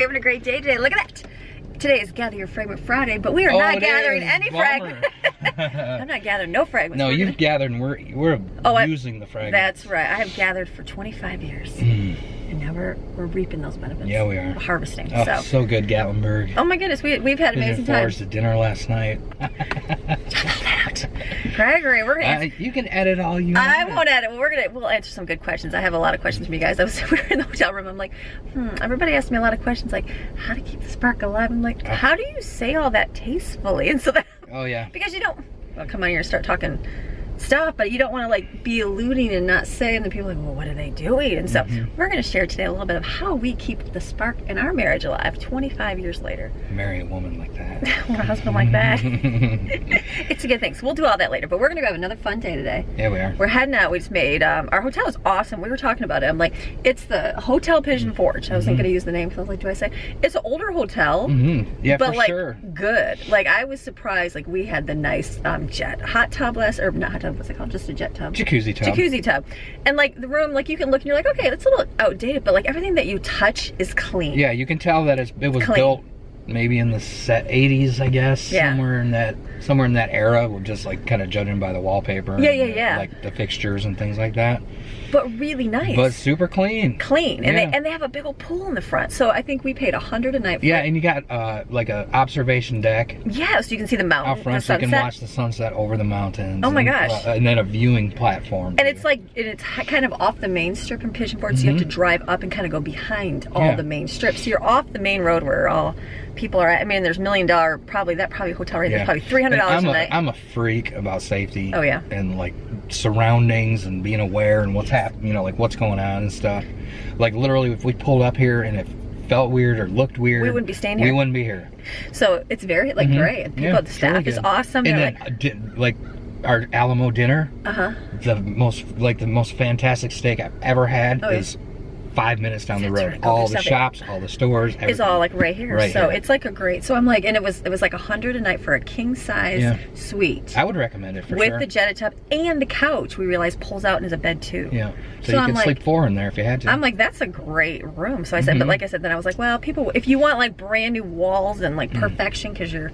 you're having a great day today. Look at that. Today is Gather Your Fragment Friday, but we are not gathering any fragments. I'm not gathering no fragments. No, you've gathered and we're using the fragments. That's right. I have gathered for 25 years. And now we're reaping those benefits. Yeah, we are. Harvesting. Oh, so good, Gatlinburg. Oh my goodness, we've had amazing times. To dinner last night. Gregory, we're gonna you can edit all you want. I won't edit. We'll answer some good questions. I have a lot of questions from you guys. We were in the hotel room. I'm like, everybody asked me a lot of questions like how to keep the spark alive. I'm like, how do you say all that tastefully? And so that because you don't come on here and start talking stuff, but you don't want to like be alluding and not say, and then people are like, well, what are they doing? And so we're going to share today a little bit of how we keep the spark in our marriage alive 25 years later. Marry a woman like that. Or a husband like that. It's a good thing. So we'll do all that later, but we're going to have another fun day today. Yeah, we are. We're heading out. We just made, our hotel is awesome. We were talking about it. I'm like, it's the Hotel Pigeon Forge. I wasn't going to use the name because I was like, do I say? It's an older hotel. Yeah, but for like, sure. Good. Like, I was surprised. Like, we had the nice jet hot tub or not hot tub, what's it called? Just a jet tub. Jacuzzi tub. Jacuzzi tub. And like the room, like you can look and you're like, okay, that's a little outdated, but like everything that you touch is clean. Yeah, you can tell that it was built maybe in the 80s, I guess. Yeah. Somewhere in that era. We're just like kind of judging by the wallpaper. Yeah. Like the fixtures and things like that. But really nice. But super clean. Clean. And they have a big old pool in the front. So I think we paid $100 a night for it. And you got like an observation deck. Yeah, so you can see the mountain. Out front, so you can watch the sunset over the mountains. Oh my gosh. And then a viewing platform. And it's like, it's kind of off the main strip in Pigeon Forge, so you have to drive up and kind of go behind all the main strips. So you're off the main road where all people are at. I mean, there's $1 million, probably hotel right there, probably $300 a night. I'm a freak about safety. Oh yeah. And like surroundings and being aware and what's happening, like what's going on and stuff. Like literally, if we pulled up here and it felt weird or looked weird, we wouldn't be staying here. We wouldn't be here. So it's very like great. And people, the staff is awesome. And they're then like our Alamo dinner, the most fantastic steak I've ever had is 5 minutes down the road. All the shops, all the stores, everything. It's all like right here. It's like a great. So I'm like, and it was like $100 a night for a king size suite. I would recommend it for sure. With the jetted tub and the couch. We realized pulls out and is a bed too. Yeah. So you can sleep 4 in there if you had to. I'm like, that's a great room. So I said, but like I said, then I was like, well, people, if you want like brand new walls and like perfection, because you're,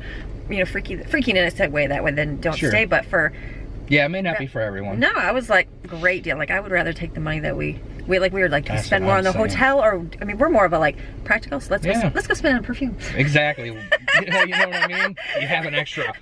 freaking in a way that way, then don't stay. But for it may not be for everyone. No, I was like, great deal. Like I would rather take the money that we were like to spend more on the hotel, or I mean, we're more of a like practical. So let's go spend on perfume. Exactly. you know what I mean? You have an extra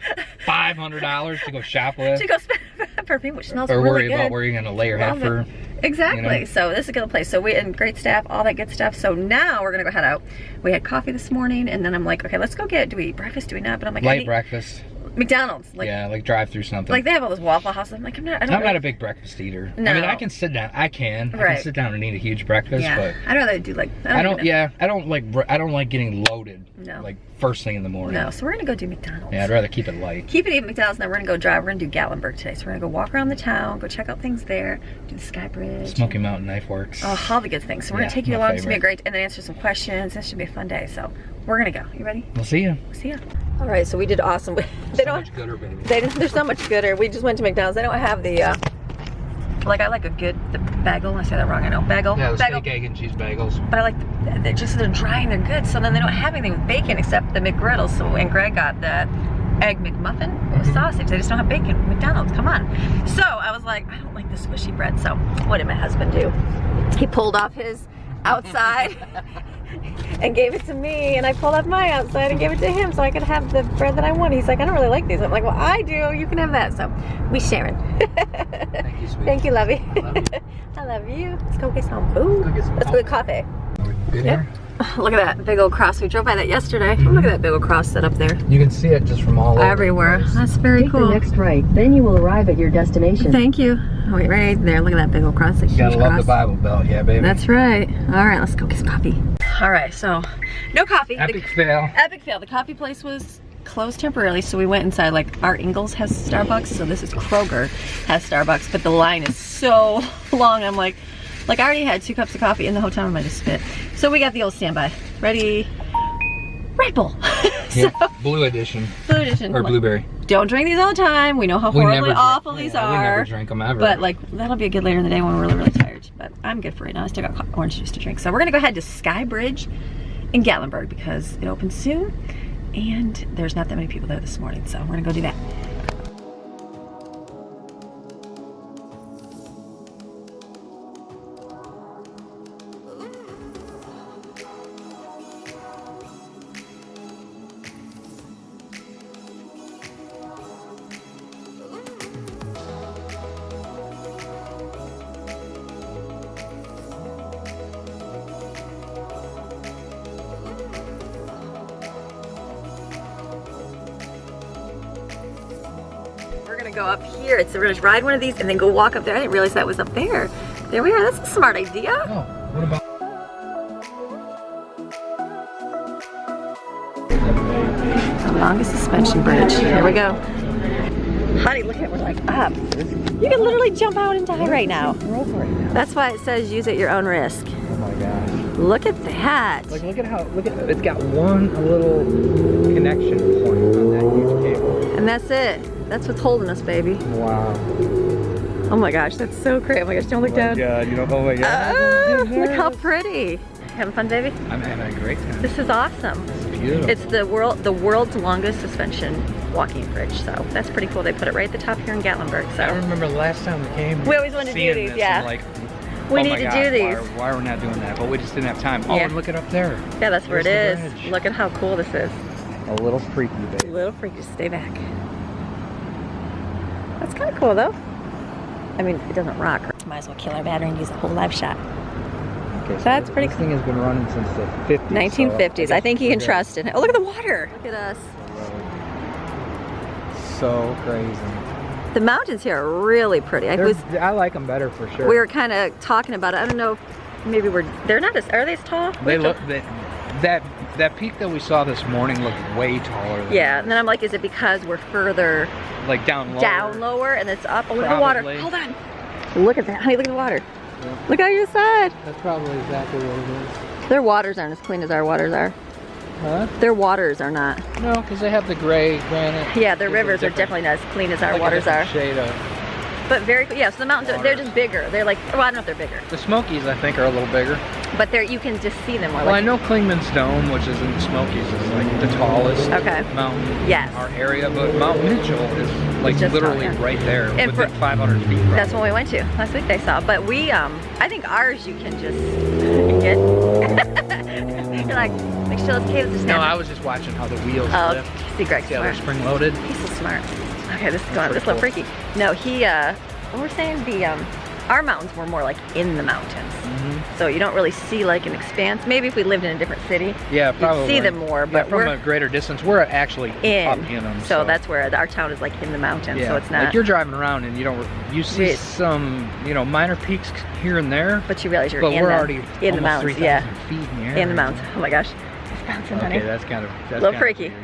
$500 to go shop with. To go spend on perfume, which smells or really worry good. about where you're gonna lay your head for. Exactly. So this is a good place. So and great staff, all that good stuff. So now we're gonna go head out. We had coffee this morning, and then I'm like, okay, let's go do we eat breakfast? Do we not? But I'm like, light breakfast. McDonald's, like drive through something. Like they have all those Waffle Houses. I'm like, I'm not a big breakfast eater. No. I mean, I can sit down. I can sit down and eat a huge breakfast. Yeah. But I'd rather do like. I don't like getting loaded. No. Like first thing in the morning. No. So we're gonna go do McDonald's. Yeah, I'd rather keep it light. Keep it at McDonald's. Now we're gonna go drive. We're gonna do Gatlinburg today. So we're gonna go walk around the town, go check out things there, do the Sky Bridge, Smoky Mountain Knife Works. Oh, all the good things. So we're gonna take you along. It's gonna be great, and then answer some questions. This should be a fun day. So we're gonna go. You ready? We'll see you. See ya. All right, so we did awesome. There's so much gooder, baby. There's not much gooder. We just went to McDonald's. They don't have the, like I like the bagel. I say that wrong, I know. Bagel. Yeah, the steak, egg, and cheese bagels. But I like, they're dry and they're good. So then they don't have anything with bacon except the McGriddle. So, and Greg got the egg McMuffin with sausage. They just don't have bacon. McDonald's, come on. So I was like, I don't like the squishy bread. So what did my husband do? He pulled off his outside and gave it to me, and I pulled up my outside and gave it to him so I could have the bread that I want. He's like, I don't really like these. I'm like, well, I do. You can have that. So we sharing. Thank you, sweetie. Thank you, lovey. I love you. I love you. Let's go get some food. Let's go get coffee. Are we good here? Look at that big old cross. We drove by that yesterday. Look at that big old cross set up there. You can see it just from all over. Everywhere. That's very cool. Take the next right, then you will arrive at your destination. Thank you. Oh, wait, right there. Look at that big old cross. You gotta love the Bible Belt, yeah, baby. That's right. All right, let's go get some coffee. All right, so no coffee. Epic fail. Epic fail. The coffee place was closed temporarily, so we went inside. Like our Ingles has Starbucks, so this is Kroger has Starbucks, but the line is so long. I'm like I already had 2 cups of coffee in the hotel room. I just spit. So we got the old standby. Ready? Red Bull. Yeah, blue edition. Blue edition. Or blueberry. Don't drink these all the time. We know how horribly awful these are. We never drink them ever. But like, that'll be a good later in the day when we're really, really tired. But I'm good for right now. I still got orange juice to drink. So we're gonna go ahead to Sky Bridge in Gatlinburg because it opens soon and there's not that many people there this morning, so we're gonna go do that. We're gonna go up here. We're gonna ride one of these and then go walk up there. I didn't realize that was up there. There we are. That's a smart idea. Oh, what about? The longest suspension bridge. Here we go. Honey, look at it. We're like up. You can literally jump out and die right now. That's why it says use at your own risk. Oh my gosh. Look at that. Like, look at it's got one little connection point on that huge cable. And that's it. That's what's holding us, baby. Wow. Oh my gosh, that's so great. Oh my gosh, don't look down. God, you know, oh my God. Look how pretty. Having fun, baby? I'm having a great time. This is awesome. It's beautiful. It's the world's longest suspension walking bridge, so that's pretty cool. They put it right at the top here in Gatlinburg. So I remember the last time we came. We always wanted to do these, yeah. Like, we need to do these. Why are we not doing that? But we just didn't have time. Oh, Yeah. and look it up there. Yeah, that's where it There's is. the bridge. Look at how cool this is. A little freaky, baby. A little freaky. Just stay back. That's kind of cool, though. I mean, it doesn't rock. Might as well kill our battery and use a whole live shot. Okay, so That's pretty this cool. thing has been running since the 50s. 1950s. I think you can trust it. Oh, look at the water. Look at us. So crazy. The mountains here are really pretty. I like them better for sure. We were kind of talking about it. I don't know if maybe they're not as, are they as tall? They look, that peak that we saw this morning looked way taller than Yeah, and then I'm like, is it because we're further like down lower? down lower and it's up? Oh, look at the water. Probably. Hold on. Look at that. Honey, look at the water. Yeah. Look on your side. That's probably exactly what it is. Their waters aren't as clean as our waters are. Huh? Their waters are not. No, because they have the gray granite. Yeah, their Gives a rivers are different- definitely not as clean as our like a waters are. different shade of. But very, yeah, so the mountains, they're just bigger. They're like, well, I don't know if they're bigger. The Smokies, I think, are a little bigger. But you can just see them more. Well, I Like, know Klingman's Dome, which is in the Smokies, is like the tallest mountain Yes. in our area, but Mount Mitchell is like just literally tall, yeah. right there, And within 500 feet. Probably. That's when we went to last week. They saw, but we, I think ours you can just get. You're like Sheila's Caves just No, now. I was just watching how the wheels Oh, lift. see, Greg's See how they're smart. spring loaded. He's so smart. Okay, this is going. This pretty look freaky. No, what we're saying, our mountains were more like in the mountains, so you don't really see like an expanse. Maybe if we lived in a different city, Yeah, probably. you'd see them more. But from we're a greater distance, we're actually up in them. so that's where our town is, like in the mountains. yeah. So it's not. Like you're driving around and you see Right. some minor peaks here and there. But you realize you're But in we're the, already in the almost mountains. 3,000 Yeah, feet in the air. in the mountains. Oh my gosh, it's bouncing, honey. Okay, that's a little freaky. Weird.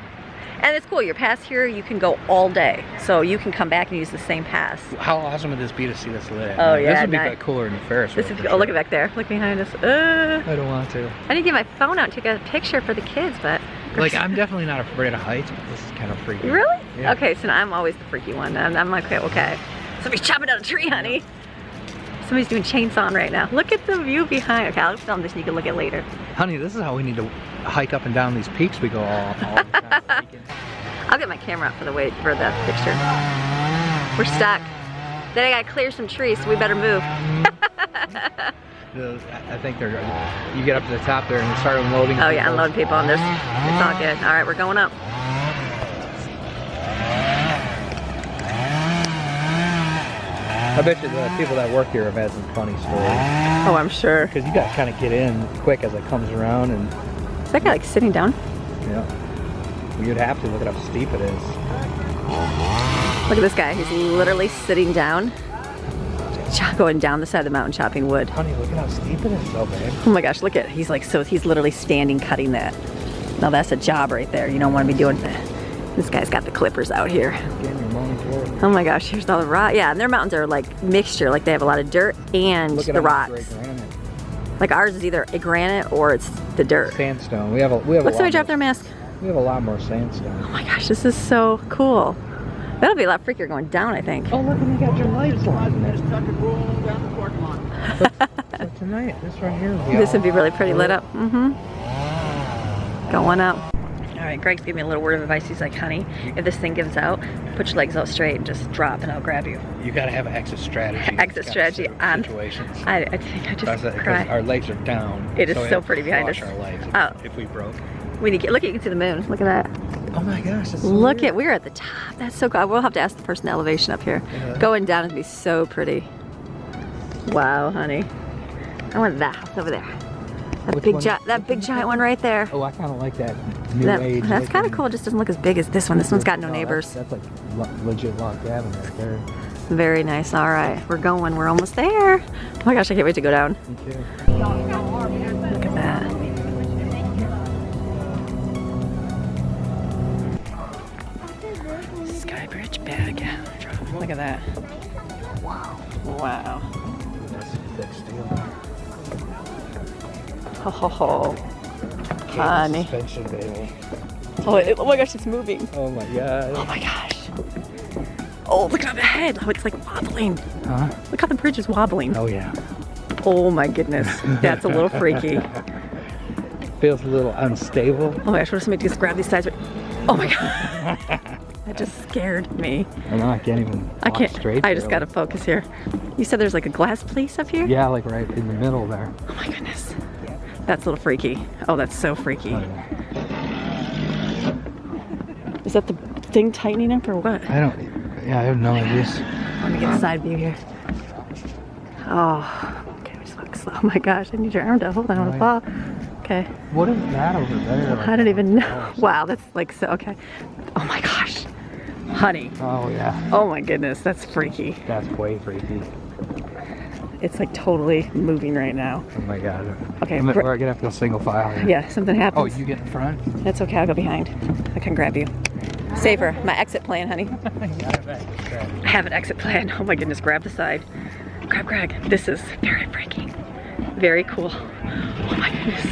And it's cool. You're past here, you can go all day, so you can come back and use the same pass. How awesome would this be to see this lit? Oh, yeah, This would be nice. cooler than the Ferris wheel. This is. for Oh, look sure. at back there. Look behind us. I don't want to. I didn't get my phone out to take a picture for the kids, but. Like, I'm definitely not afraid of heights, but this is kind of freaky. Really? Yeah. Okay, so I'm always the freaky one. I'm like, okay. Somebody's chopping down a tree, honey. Somebody's doing chainsawing right now. Look at the view behind. Okay, I'll film this and you can look at it later. Honey, this is how we need to hike up and down these peaks we go all the time. hiking. I'll get my camera out for the picture. We're stuck. Then I gotta clear some trees, so we better move. I think you get up to the top there and you start unloading. Oh yeah, people. unload people on this. It's all good. All right, we're going up. I bet you the people that work here have had some funny stories. Oh, I'm sure. Because you got to kind of get in quick as it comes around, and Is that guy like sitting down? well, you'd have to look at how steep it is. Look at this guy. He's literally sitting down, going down the side of the mountain chopping wood. Honey, look at how steep it is, though, babe. Oh my gosh, look at it. He's like, so he's literally standing cutting that. Now that's a job right there. You don't want to be doing that. This guy's got the clippers out here. Getting your money's worth. Oh my gosh, here's all the rock. Yeah, and their mountains are like mixture. Like they have a lot of dirt and Look at the how much rocks. gray granite. Like ours is either a granite or it's the dirt. Sandstone. We have a Look, lot somebody drop more, their mask. we have a lot more sandstone. Oh my gosh, this is so cool. That'll be a lot freakier going down, I think. Oh, look, and you got your lights on. Tuck and roll down the parking lot. So tonight, this right here. This would be really pretty lit up. Going up. All right, Greg's giving me a little word of advice. He's like, honey, if this thing gives out, put your legs out straight and just drop and I'll grab you. You gotta have an exit strategy. Exit strategy on situations. I think I just cried. Our legs are down. It is so pretty behind us. Our legs if we broke. When you get, look, you can see the moon. Look at that. Oh my gosh, that's so look weird. we're at the top. That's so cool. We'll have to ask the person elevation up here. Yeah. Going down would be so pretty. Wow, honey. I want that house over there. That big giant one right there. Oh, I kind of like that new age. That's kind of cool. It just doesn't look as big as this one. This one's got no neighbors. That's like legit log cabin right there. Very nice. All right, we're going. We're almost there. Oh my gosh, I can't wait to go down. Me too. Look at that. Skybridge bag. Look at that. Wow. Wow. That's thick steel. Oh, honey. Suspension, baby. Oh my gosh, it's moving. Oh my god. Oh my gosh. Oh, look at the head. Oh, it's like wobbling. Huh? Look how the bridge is wobbling. Oh yeah. Oh my goodness. That's a little freaky. Feels a little unstable. Oh my gosh, what if somebody just grab these sides? Oh my god. That just scared me. I know, I can't even walk straight. I just gotta focus here. You said there's like a glass place up here? Yeah, like right in the middle there. Oh my goodness. That's a little freaky. Oh, that's so freaky. Oh, yeah. Is that the thing tightening up or what? I have no idea. Let me get a side view here. Oh, okay, just look slow. Oh my gosh, I need your arm to hold on with the ball. Okay. What is that over there? I don't even know. Wow, that's like so, okay. Oh my gosh. Honey. Oh yeah. Oh my goodness, that's freaky. That's way freaky. It's like totally moving right now. Oh my god. Okay. We're gonna have to go single file here. Yeah, something happens. Oh, you get in front? That's okay, I'll go behind. I can grab you. Save her. My exit plan, honey. I have an exit plan. Oh my goodness, grab the side. Grab Greg. This is very freaky. Very cool. Oh my goodness.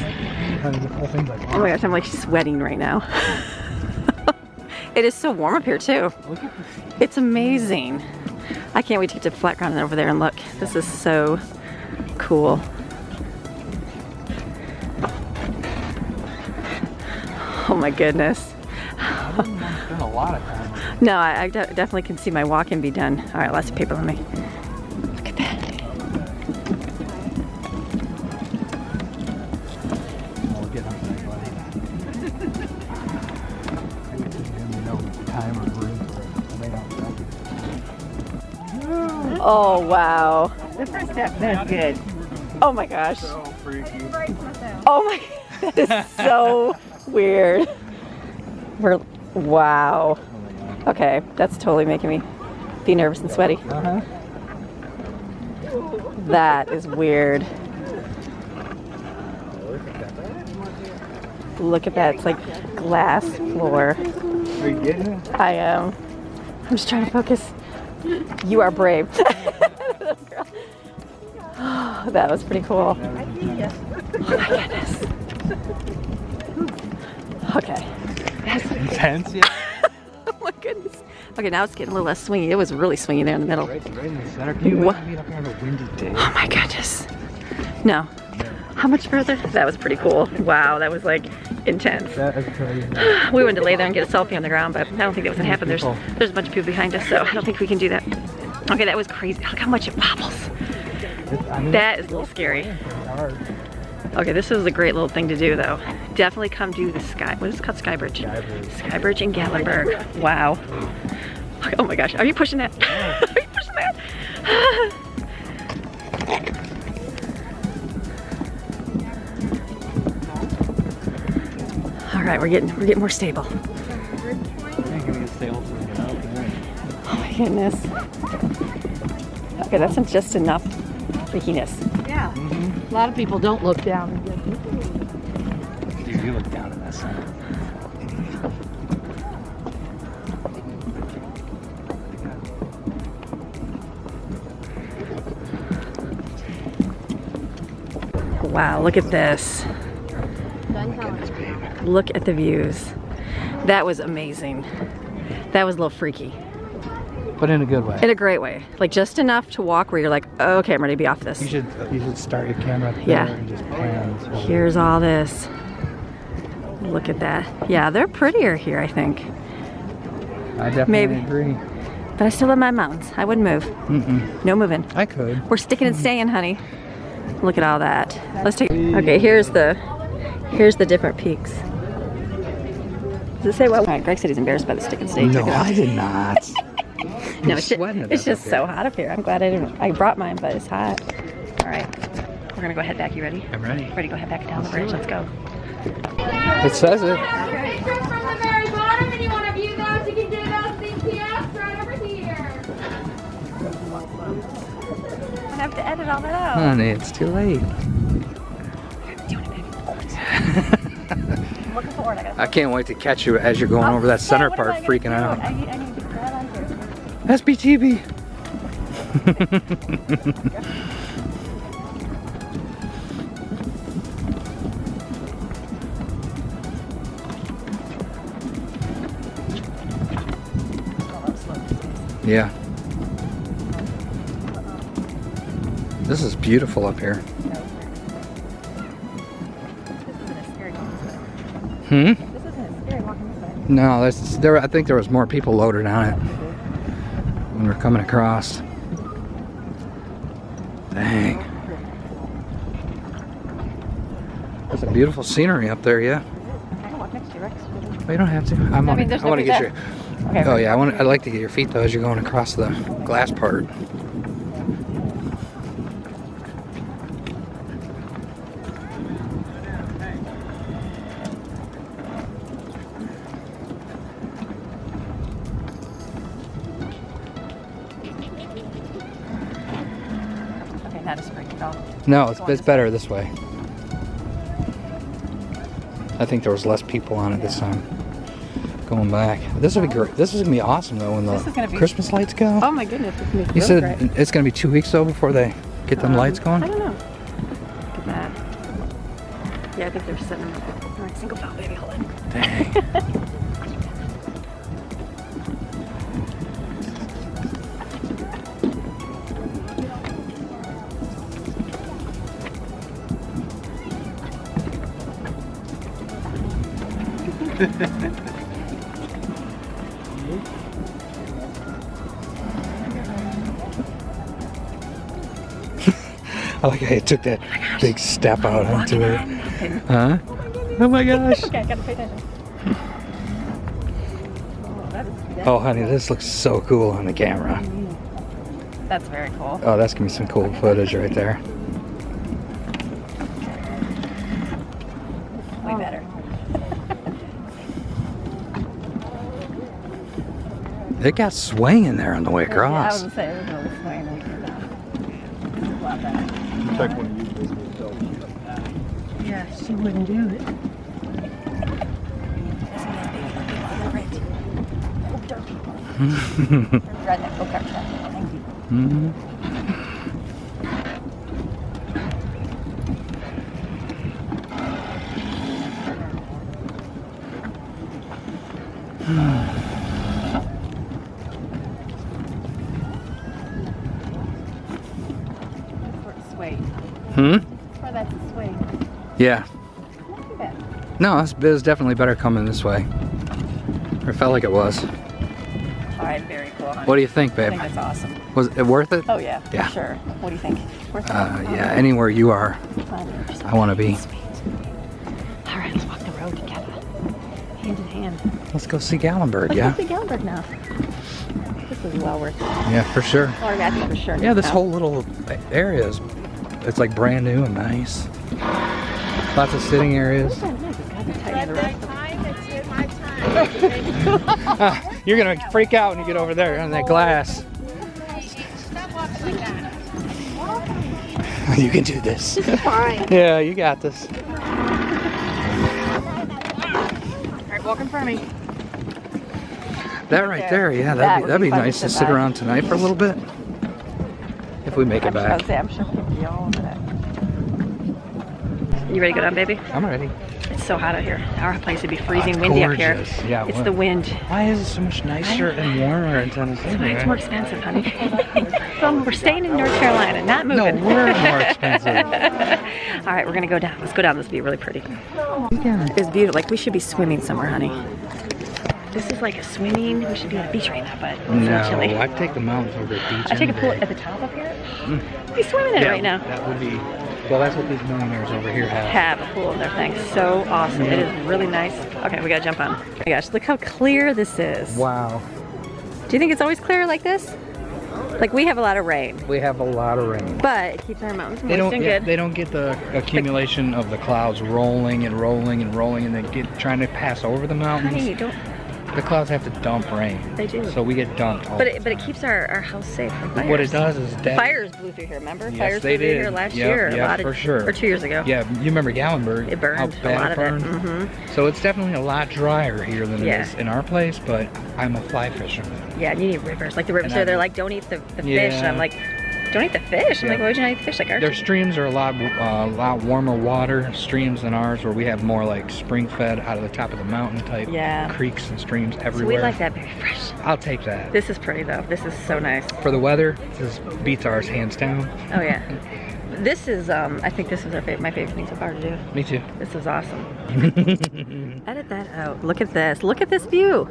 Oh my gosh, I'm like sweating right now. It is so warm up here too. It's amazing. I can't wait to get to the flat ground and over there and look. This is so cool. Oh my goodness. I didn't want to spend a lot of time. No, I definitely can see my walk-in be done. All right, lots of paper on me. Look at that. We'll get up there, buddy. No time or room for it. Oh, wow. The first step, that's good. Oh my gosh. So freaky. Oh my, that is so weird. Wow. Okay, that's totally making me be nervous and sweaty. Uh-huh. That is weird. Look at that, it's like glass floor. Are you getting it? I am. I'm just trying to focus. You are brave. That was pretty cool. Oh my goodness. Okay. Intense, yeah. Oh my goodness. Okay, now it's getting a little less swingy. It was really swingy there in the middle. Right in the center. Can you What? meet up here on a windy day? Oh my goodness. No. How much further? That was pretty cool. Wow, that was like intense. That is crazy. We wanted to lay there and get a selfie on the ground, but I don't think that was gonna happen. There's a bunch of people behind us, so I don't think we can do that. Okay, that was crazy. Look how much it wobbles. That is a little scary. Okay, this is a great little thing to do though. Definitely come do the what is it called? Skybridge. Skybridge in Gatlinburg. Wow. Oh my gosh, are you pushing that? Are you pushing that? All right, we're getting more stable. Oh my goodness. Okay, that's just enough freakiness. Yeah. A lot of people don't look down. Dude, you look down in that center. Wow, look at this. Look at the views. That was amazing. That was a little freaky. But in a good way. In a great way. Like just enough to walk where you're like, oh, okay, I'm ready to be off this. You should start your camera up there Yeah. and just pan. Here's all this. Look at that. Yeah, they're prettier here, I think. I definitely agree. But I still love my mountains. I wouldn't move. No moving. I could. We're sticking and staying, honey. Look at all that. Let's take. Okay, here's the different peaks. Does it say what? All right, Greg said he's embarrassed by the stick and stay. No, I did not. No, it's just so hot up here. I'm glad I brought mine, but it's hot. All right, we're gonna go head back. You ready? I'm ready. Ready to go head back down the bridge. Let's go. It says it. Okay. From the very bottom, any one of you guys who can do those CPS right over here. I have to edit all that out. Honey, it's too late. I'm looking forward. I can't wait to catch you as you're going over that center part, freaking out. I need to grab onto it. SBTB. Yeah. This is beautiful up here. Hmm? This isn't a scary walking this way. No, I think there was more people loaded on it when we're coming across. Dang. There's a beautiful scenery up there, yeah. I can walk next to you, Rex. Oh, you don't have to. I want to get your. Okay. Oh yeah, I'd like to get your feet though as you're going across the glass part. Okay, not as freaky though. No, it's better this way. I think there was less people on it this time. Going back. This will be great. This is gonna be awesome though when the Christmas lights go. Oh my goodness, it's gonna be You really said great. it's gonna be 2 weeks though before they get them lights going. I don't know. Look at that. Yeah, I think they're setting them up. All right, single file, baby, hold on. Dang. I like how you took that big step out onto it. Huh? Oh my gosh. Okay, I gotta pay attention. Oh honey, this looks so cool on the camera. That's very cool. Oh, that's gonna be some cool footage right there. Way better. It got swinging there on the way Yeah, I across. was gonna say, it was really swinging when we came down. Love that. Yeah, she wouldn't do it. Redneck go-kart track. Thank you. Hmm? Or that's a swing. Yeah. Not too bad. No, it was definitely better coming this way. Or it felt like it was. All right, very cool. Honey. What do you think, I babe? think that's awesome. Was it worth it? Oh yeah, Yeah. for sure. What do you think? Worth it? Yeah, anywhere you are, I want to be. Sweet. All right, let's walk the road together, hand in hand. Let's go see Gallenberg, Let's yeah? go see Gallenberg now. This is well worth it. Yeah, for sure. Or I think for sure. Yeah, this now. whole little area is, it's like brand new and nice. Lots of sitting areas. You're gonna freak out when you get over there on that glass. You can do this. Fine. Yeah, you got this. All right, walk in front of me. That right there, yeah, That that'd be fun nice to sit sit by. around tonight for a little bit. If we make it I back. would say I'm sure people will be all over that. You ready to go down, baby? I'm ready. It's so hot out here. Our place would be freezing windy up here. Yeah, it's the wind. Why is it so much nicer and warmer in Tennessee? It's more expensive, honey. So we're staying in North Carolina, not moving. No, we're more expensive. All right, we're gonna go down. Let's go down. This will be really pretty. It's beautiful. Like we should be swimming somewhere, honey. This is like a swimming. We should be at a beach right now, but it's not chilly. I'd take the mountains over the beach. I take a pool at the top up here. Be swimming in it right now. That would be. Well, that's what these millionaires over here have. Have a pool in their thing. So awesome. It is really nice. Okay, we gotta jump on. Oh my gosh, look how clear this is. Wow. Do you think it's always clear like this? Like we have a lot of rain. We have a lot of rain. But it keeps our mountains moist and good. They don't get the accumulation of the clouds rolling and rolling and rolling and then trying to pass over the mountains. Honey, don't. The clouds have to dump rain. They do. So we get dumped all but it keeps our house safe from fires. What it does is that fires blew through here, remember? Yes, Fires they blew through did. here last Yep, year. yep, a lot for of, sure. Or 2 years ago. Yeah, you remember Gallenberg? It burned. How A bad lot it burned? of it. So it's definitely a lot drier here than it is in our place, but I'm a fly fisherman. Yeah, and you need rivers. Like the rivers And here, they're like, don't eat the fish. And I'm like, don't eat the fish. I'm like, why would you not eat the fish? Like their streams are a lot warmer water streams than ours, where we have more like spring fed out of the top of the mountain type creeks and streams everywhere. So we like that very fresh. I'll take that. This is pretty though. This is so nice. For the weather, this beats ours hands down. Oh yeah. This is, I think this is my favorite thing so far to do. Me too. This is awesome. Edit that out. Look at this. Look at this view.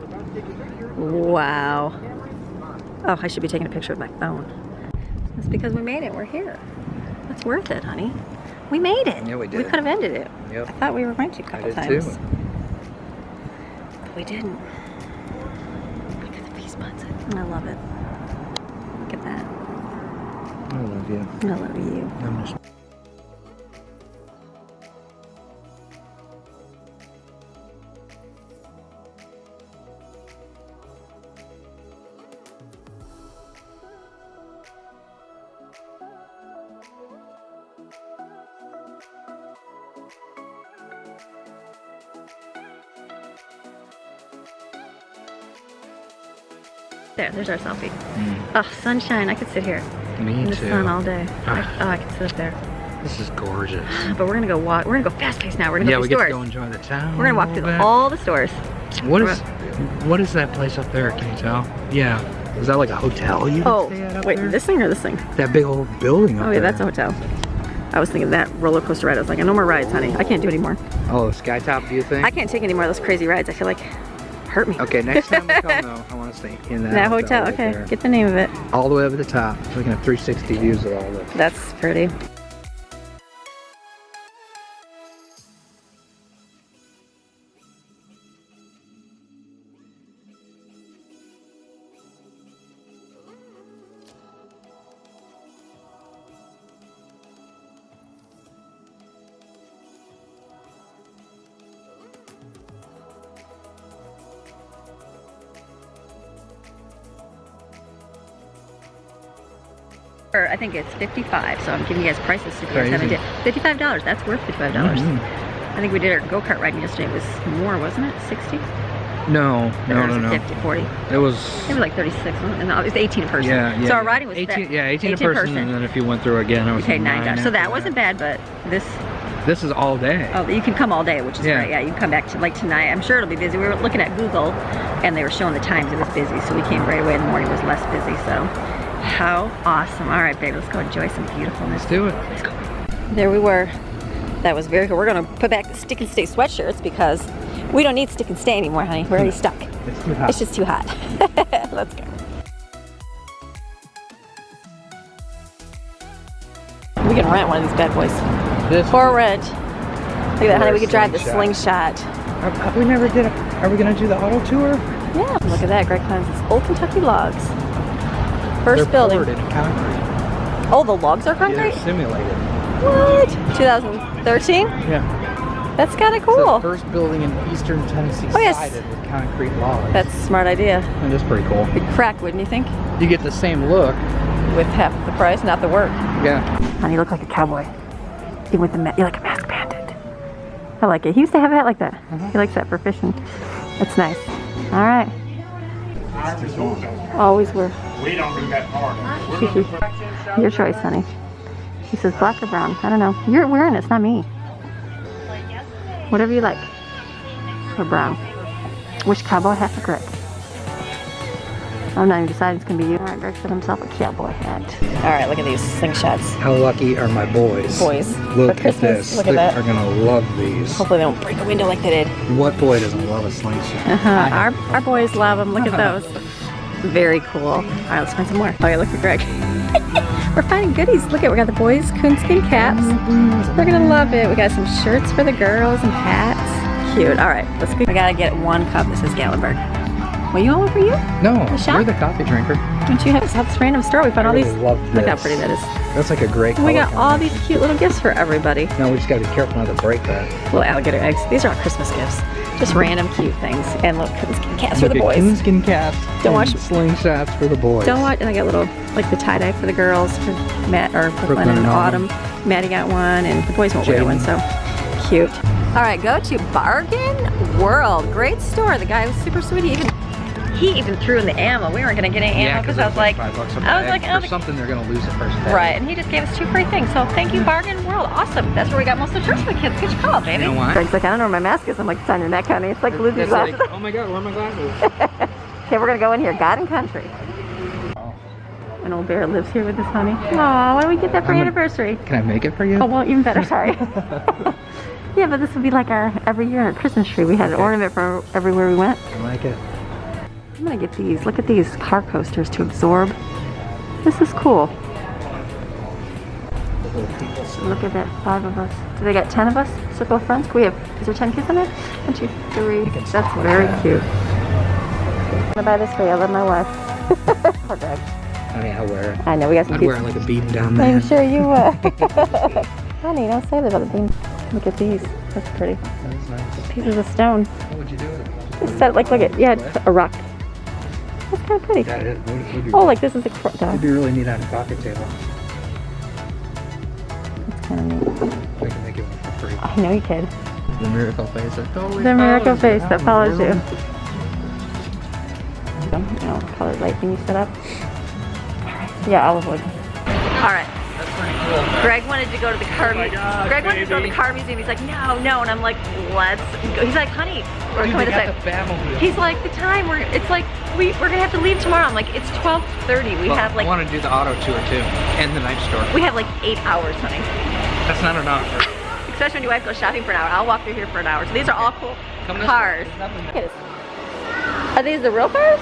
Wow. Oh, I should be taking a picture with my phone. That's because we made it. We're here. It's worth it, honey. We made it. Yeah, we did. We could have ended it. Yep. I thought we were going to a couple times. Too. But we didn't. Look at the peace buds. I love it. Look at that. I love you. I love you. I'm just... There's our selfie. Oh, sunshine. I could sit here. Me in the too. sun all day. I could sit up there. This is gorgeous. But we're gonna go walk. We're gonna go fast paced now. We're gonna go we to get stores. to go enjoy the town. We're gonna walk through all the stores. What is that place up there? Can you tell? Yeah. Is that like a hotel you can stay at up wait, there? this thing or this thing? That big old building up there. Oh yeah, that's a hotel. I was thinking that roller coaster ride. I was like, no more rides, honey. I can't do anymore. Oh, Skytop view thing? I can't take any more of those crazy rides. I feel like hurt me. Okay, next time we come though, I want to stay in that hotel. right Okay, there. get the name of it. All the way up at the top. So we can have 360 views of all this. That's pretty. I think it's $55, so I'm giving you guys prices so you guys haven't did. $55, that's worth $55. I think we did our go-kart riding yesterday. It was more, wasn't it? 60? No. 50, 40. It was like 36, and it was 18 a person. Yeah. So our riding was 18 a person, and then if you went through again, it was okay, $9. So that after wasn't bad, but this is all day. Oh, you can come all day, which is great. Yeah, you can come back to like tonight. I'm sure it'll be busy. We were looking at Google, and they were showing the times. It was busy, so we came right away in the morning. It was less busy, so how awesome. All right, babe, let's go enjoy some beautifulness. Let's do it. Let's go. There we were. That was very cool. We're going to put back the stick and stay sweatshirts because we don't need stick and stay anymore, honey. We're already stuck. It's too hot. It's just too hot. Let's go. We can rent one of these bad boys. For rent. Look at that, honey. We could drive the slingshot. We never did it. Are we going to do the auto tour? Yeah. Look at that. Greg finds his old Kentucky logs. First building. Poured in concrete. Oh, the logs are concrete? Yeah, simulated. What? 2013? Yeah. That's kind of It's cool. the first building in eastern Tennessee sided with concrete logs. That's a smart idea. And that's pretty cool. It'd crack, wouldn't you think? You get the same look. With half the price, not the work. Yeah. Honey, you look like a cowboy. You're like a masked bandit. I like it. He used to have a hat like that. He likes that for fishing. That's nice. All right. Always were. We don't do that part. Your choice, honey. He says black or brown. I don't know. You're wearing it. It's not me. Whatever you like. Or brown. Which cowboy hat for Greg? I'm not even deciding it's gonna be you. Alright, Greg set himself a cowboy hat. Alright, look at these slingshots. How lucky are my boys? Look at this. Look at that. They are gonna love these. Hopefully they don't break a window like they did. What boy doesn't love a slingshot? Our boys love them. Look at those. Very cool. Alright, let's find some more. Okay, look at Greg. We're finding goodies. Look at, we got the boys' coonskin caps. They're gonna love it. We got some shirts for the girls and hats. Cute. Alright, let's go. I gotta get 1 cup that says Gallenberg. Well, you want one for you? No, shop? you're the coffee drinker. Don't you have this random store? We found all these. Love Look how this. pretty that is. That's like a great We color got all these cute little gifts for everybody. Now we just gotta be careful not to break that. Little alligator eggs. These are all Christmas gifts. Just random cute things. And little coonskin caps for the Look at boys. coonskin caps. Don't watch- slingshots for the boys. Don't watch. And I got little, like the tie-dye for the girls, for Matt, or Brooklyn and Autumn. Maddie got one, and the boys won't wear one, so cute. All right, go to Bargain World. Great store. The guy was super sweet. He even threw in the ammo. We weren't gonna get any ammo because I was like, for something they're gonna lose the first day. right. And he just gave us 2 free things. So thank you, Bargain World. Awesome. That's where we got most of the shirts for the kids. Good call, baby. You know why? Greg's like, I don't know where my mask is. I'm like, it's on your neck, honey. It's like losing It's glasses. like, oh my God, where are my glasses? Okay, we're gonna go in here. God and Country. An old bear lives here with us, honey. Aw, why don't we get that for anniversary? Can I make it for you? Oh, well, even better. Sorry. Yeah, but this would be like our every year our Christmas tree. We had an ornament for everywhere we went. I like it. I'm gonna get these. Look at these car coasters to absorb. This is cool. Look at that, 5 of us. Do they got 10 of us? Circle of friends? Can we have, is there 10 kids in there? 1, 2, 3. That's very cute. I'm gonna buy this for you. I love my wife. Poor Greg. I mean, I'll wear it. I know, we got some I'd cute. wear it like a beaten down man. I'm sure you would. Honey, don't say that about the bean. Look at these. That's pretty. That is nice. Pieces of stone. What would you do with it? Just set, like, look at, yeah, a rock. That's kind of pretty. That is, would you, Oh, like this is a it'd be really neat on a coffee table. That's kind of neat. We can make it one for free. I know you could. The miracle face that always The miracle follows face you. that follows you. You know, colored light thing you set up. Yeah, olive wood. All right. That's pretty cool. Greg wanted to go to the car museum. Greg wanted to go to the car museum. He's like, no. And I'm like, let's go. He's like, honey, we're Dude, coming they this got way. the Batmobile. He's like, the time, it's like, we're gonna have to leave tomorrow. I'm like, it's 12:30. We have like, I want to do the auto tour too, and the night store. we have like 8 hours, honey. That's not enough. Especially when your wife goes shopping for an hour. I'll walk through here for an hour. So these are all cool Come this cars. way. There's nothing- Look at this. Are these the real cars?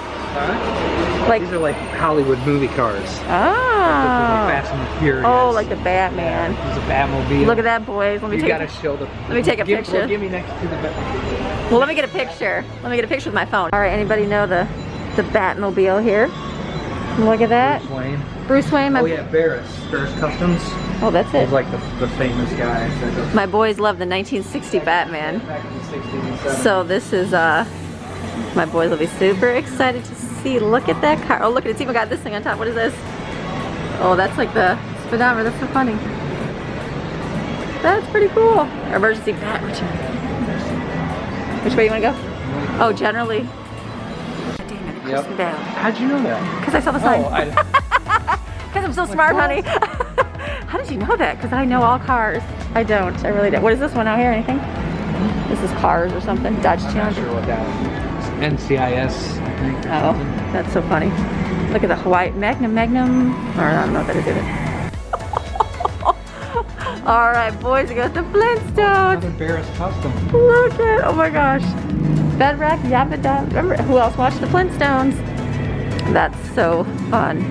Like, These are like Hollywood movie cars. ah. Like Fast and the Furious. Oh, like the Batman. There's a Batmobile. Look at that, boys. Let me You take. gotta show the. Let me take a picture. Give me next to the Batmobile. Well, let me get a picture. Let me get a picture with my phone. All right, anybody know the Batmobile here? Look at that. Bruce Wayne. Bruce Wayne. My, Oh yeah, Barris Customs. oh, that's He's it. like the famous guy. That My boys love the 1960 Batman. back in the 60s and 70s. So this is my boys will be super excited to see. Look at that car. Oh, look at it. It's even got this thing on top. What is this? Oh, that's like the speedometer. That's so funny. That's pretty cool. Emergency bat return. Which way you want to go? Oh, generally. God damn it, Yep. Kristen down. How'd you know that? Because I saw the sign. Oh, Because I'm so smart, honey. How did you know that? Because I know all cars. I don't. I really don't. What is this one out here? Anything? This is cars or something. Dodge I'm not Challenger. sure what that is. NCIS. I think, or Oh, something. that's so funny. Look at the Hawaii Magnum. Or I don't know if that is it. All right, boys, we got the Flintstones. Another Barris Custom. Look at, oh my gosh. Bedrock, Yabba Dabba. Remember, who else watched the Flintstones? That's so fun.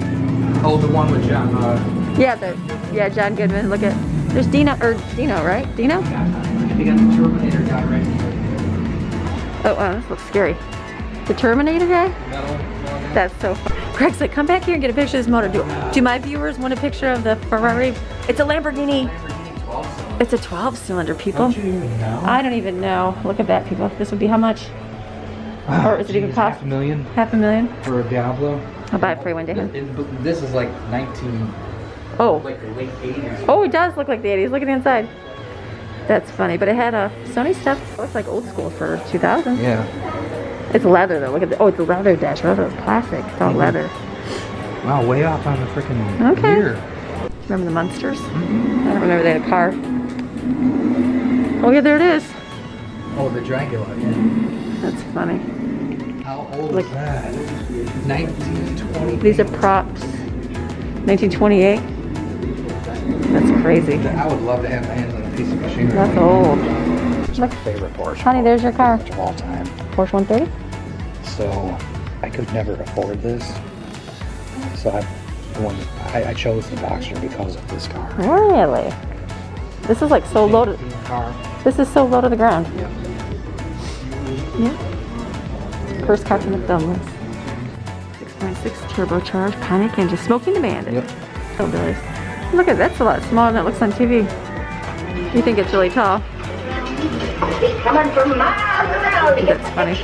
Oh, the one with John. Yeah, John Goodman. Look at, there's Dino, right? Dino? You got the Terminator guy right here. Oh, wow, this looks scary. The Terminator guy? Metal. That's so fun. Greg's like, come back here and get a picture of this motor. Do my viewers want a picture of the Ferrari? It's a Lamborghini. It's a 12-cylinder, people. Don't you even know? I don't even know. Look at that, people. This would be how much? Or is it even cost? $500,000 $500,000? for a Diablo. I'll buy it for you one day. Huh? This is like 19, Oh. like the late 80s. Oh, it does look like the 80s. Look at the inside. That's funny. But it had a Sony stuff. It looks like old school for 2000. Yeah. It's leather, though. Look at the, oh, it's a leather dash. Leather is plastic. It's all leather. Wow, way off on the freaking Okay. year. Remember the Munsters? I don't remember they had a car. Oh yeah, there it is. Oh, the Dracula, yeah. That's funny. How old Look. is that? 1920. These are props. 1928. That's crazy. I would love to have my hands on a piece of machinery. That's old. It's my favorite Porsche. Honey, there's your car. Of all time. Porsche 130? So I could never afford this. So I chose the Boxer because of this car. Really? This is like so low to, Car. this is so low to the ground. Yep. Yeah. First car from the film list. 6.6 turbocharged Panic engine. Smoking the Bandit. Yep. Hillbillies. Look at that's a lot smaller than it looks on TV. You think it's really tall? Coming from miles around. That's funny.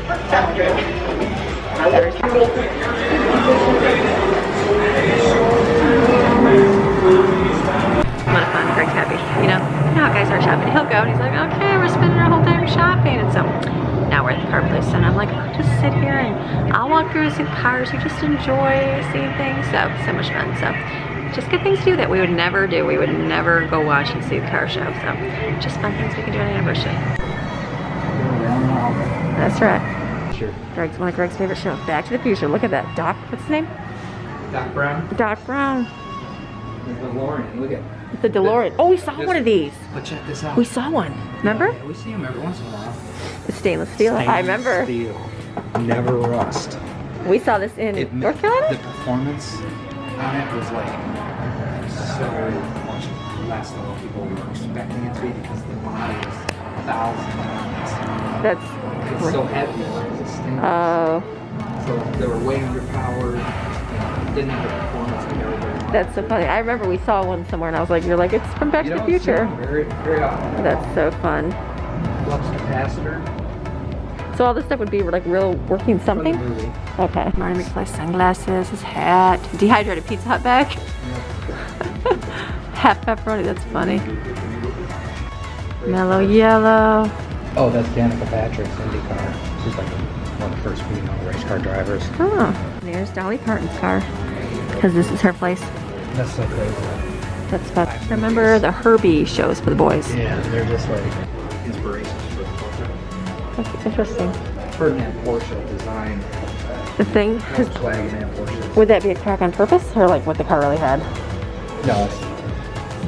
A lot of fun. Greg's happy. You know how guys are shopping. He'll go and he's like, okay, we're spending our whole time shopping. And so now we're at the car place and I'm like, I'll just sit here and I'll walk through and see the cars. You just enjoy seeing things. So much fun. So just good things to do that we would never do. We would never go watch and see the car show. So just fun things we can do on an anniversary. That's right. Sure. Greg's one of Greg's favorite shows. Back to the Future. Look at that. Doc, what's his name? Doc Brown. Doc Brown. The DeLorean. Look at. The DeLorean. Oh, we saw one of these. But check this out. We saw one. Remember? Yeah, we see them every once in a while. The stainless steel. I remember. Steel. Never rust. We saw this in North The Carolina. performance on it was like so much less than what people were expecting it to be because the body was 1,000 pounds. That's. It's so heavy. It's stainless. Oh, So they were way underpowered. Didn't have the performance that everybody wanted. that's so funny. I remember we saw one somewhere, and I was like, "You're like, it's from Back to the Future." Very, very often. That's so fun. Loves capacitor So all this stuff would be like real working for the something. movie. Okay. Marty McFly sunglasses, his hat, dehydrated Pizza Hut bag. Half pepperoni. That's funny. Mellow yellow. Oh, that's Danica Patrick's IndyCar. She's like one of the first female race car drivers. Oh, there's Dolly Parton's car. Because this is her place. That's so crazy. That's fun. Remember the Herbie shows for the boys? Yeah, they're just like inspirations for the Porsche. That's interesting. Ferdinand Porsche designed The thing is, Volkswagen and Porsche. would that be a crack on purpose or like what the car really had? No,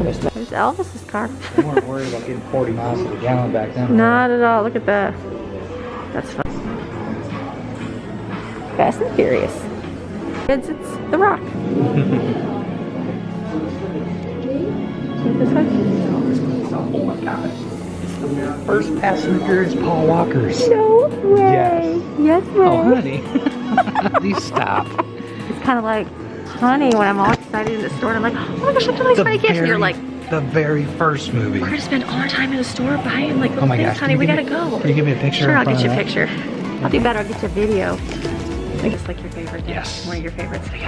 There's Elvis's car. they weren't worried about getting 40 miles to the gallon back then. Not at all. Look at that. That's fun. Fast and Furious. Kids, it's The Rock. This one? Oh my god. It's the first passenger is Paul Walker's. No way. Yes. Yes, way. Oh, honey. Please stop. It's kind of like, honey, when I'm all excited in the store and I'm like, oh my gosh, I'm doing nice gift. And you're like, the very first movie. we're going to spend all our time in the store buying like little Oh my things, gosh. honey. We got to go. Can you give me a picture? Sure, in I'll get front you a of picture. I'll do better. I'll get you a video. I guess like your favorite. Yes. One of your favorites. They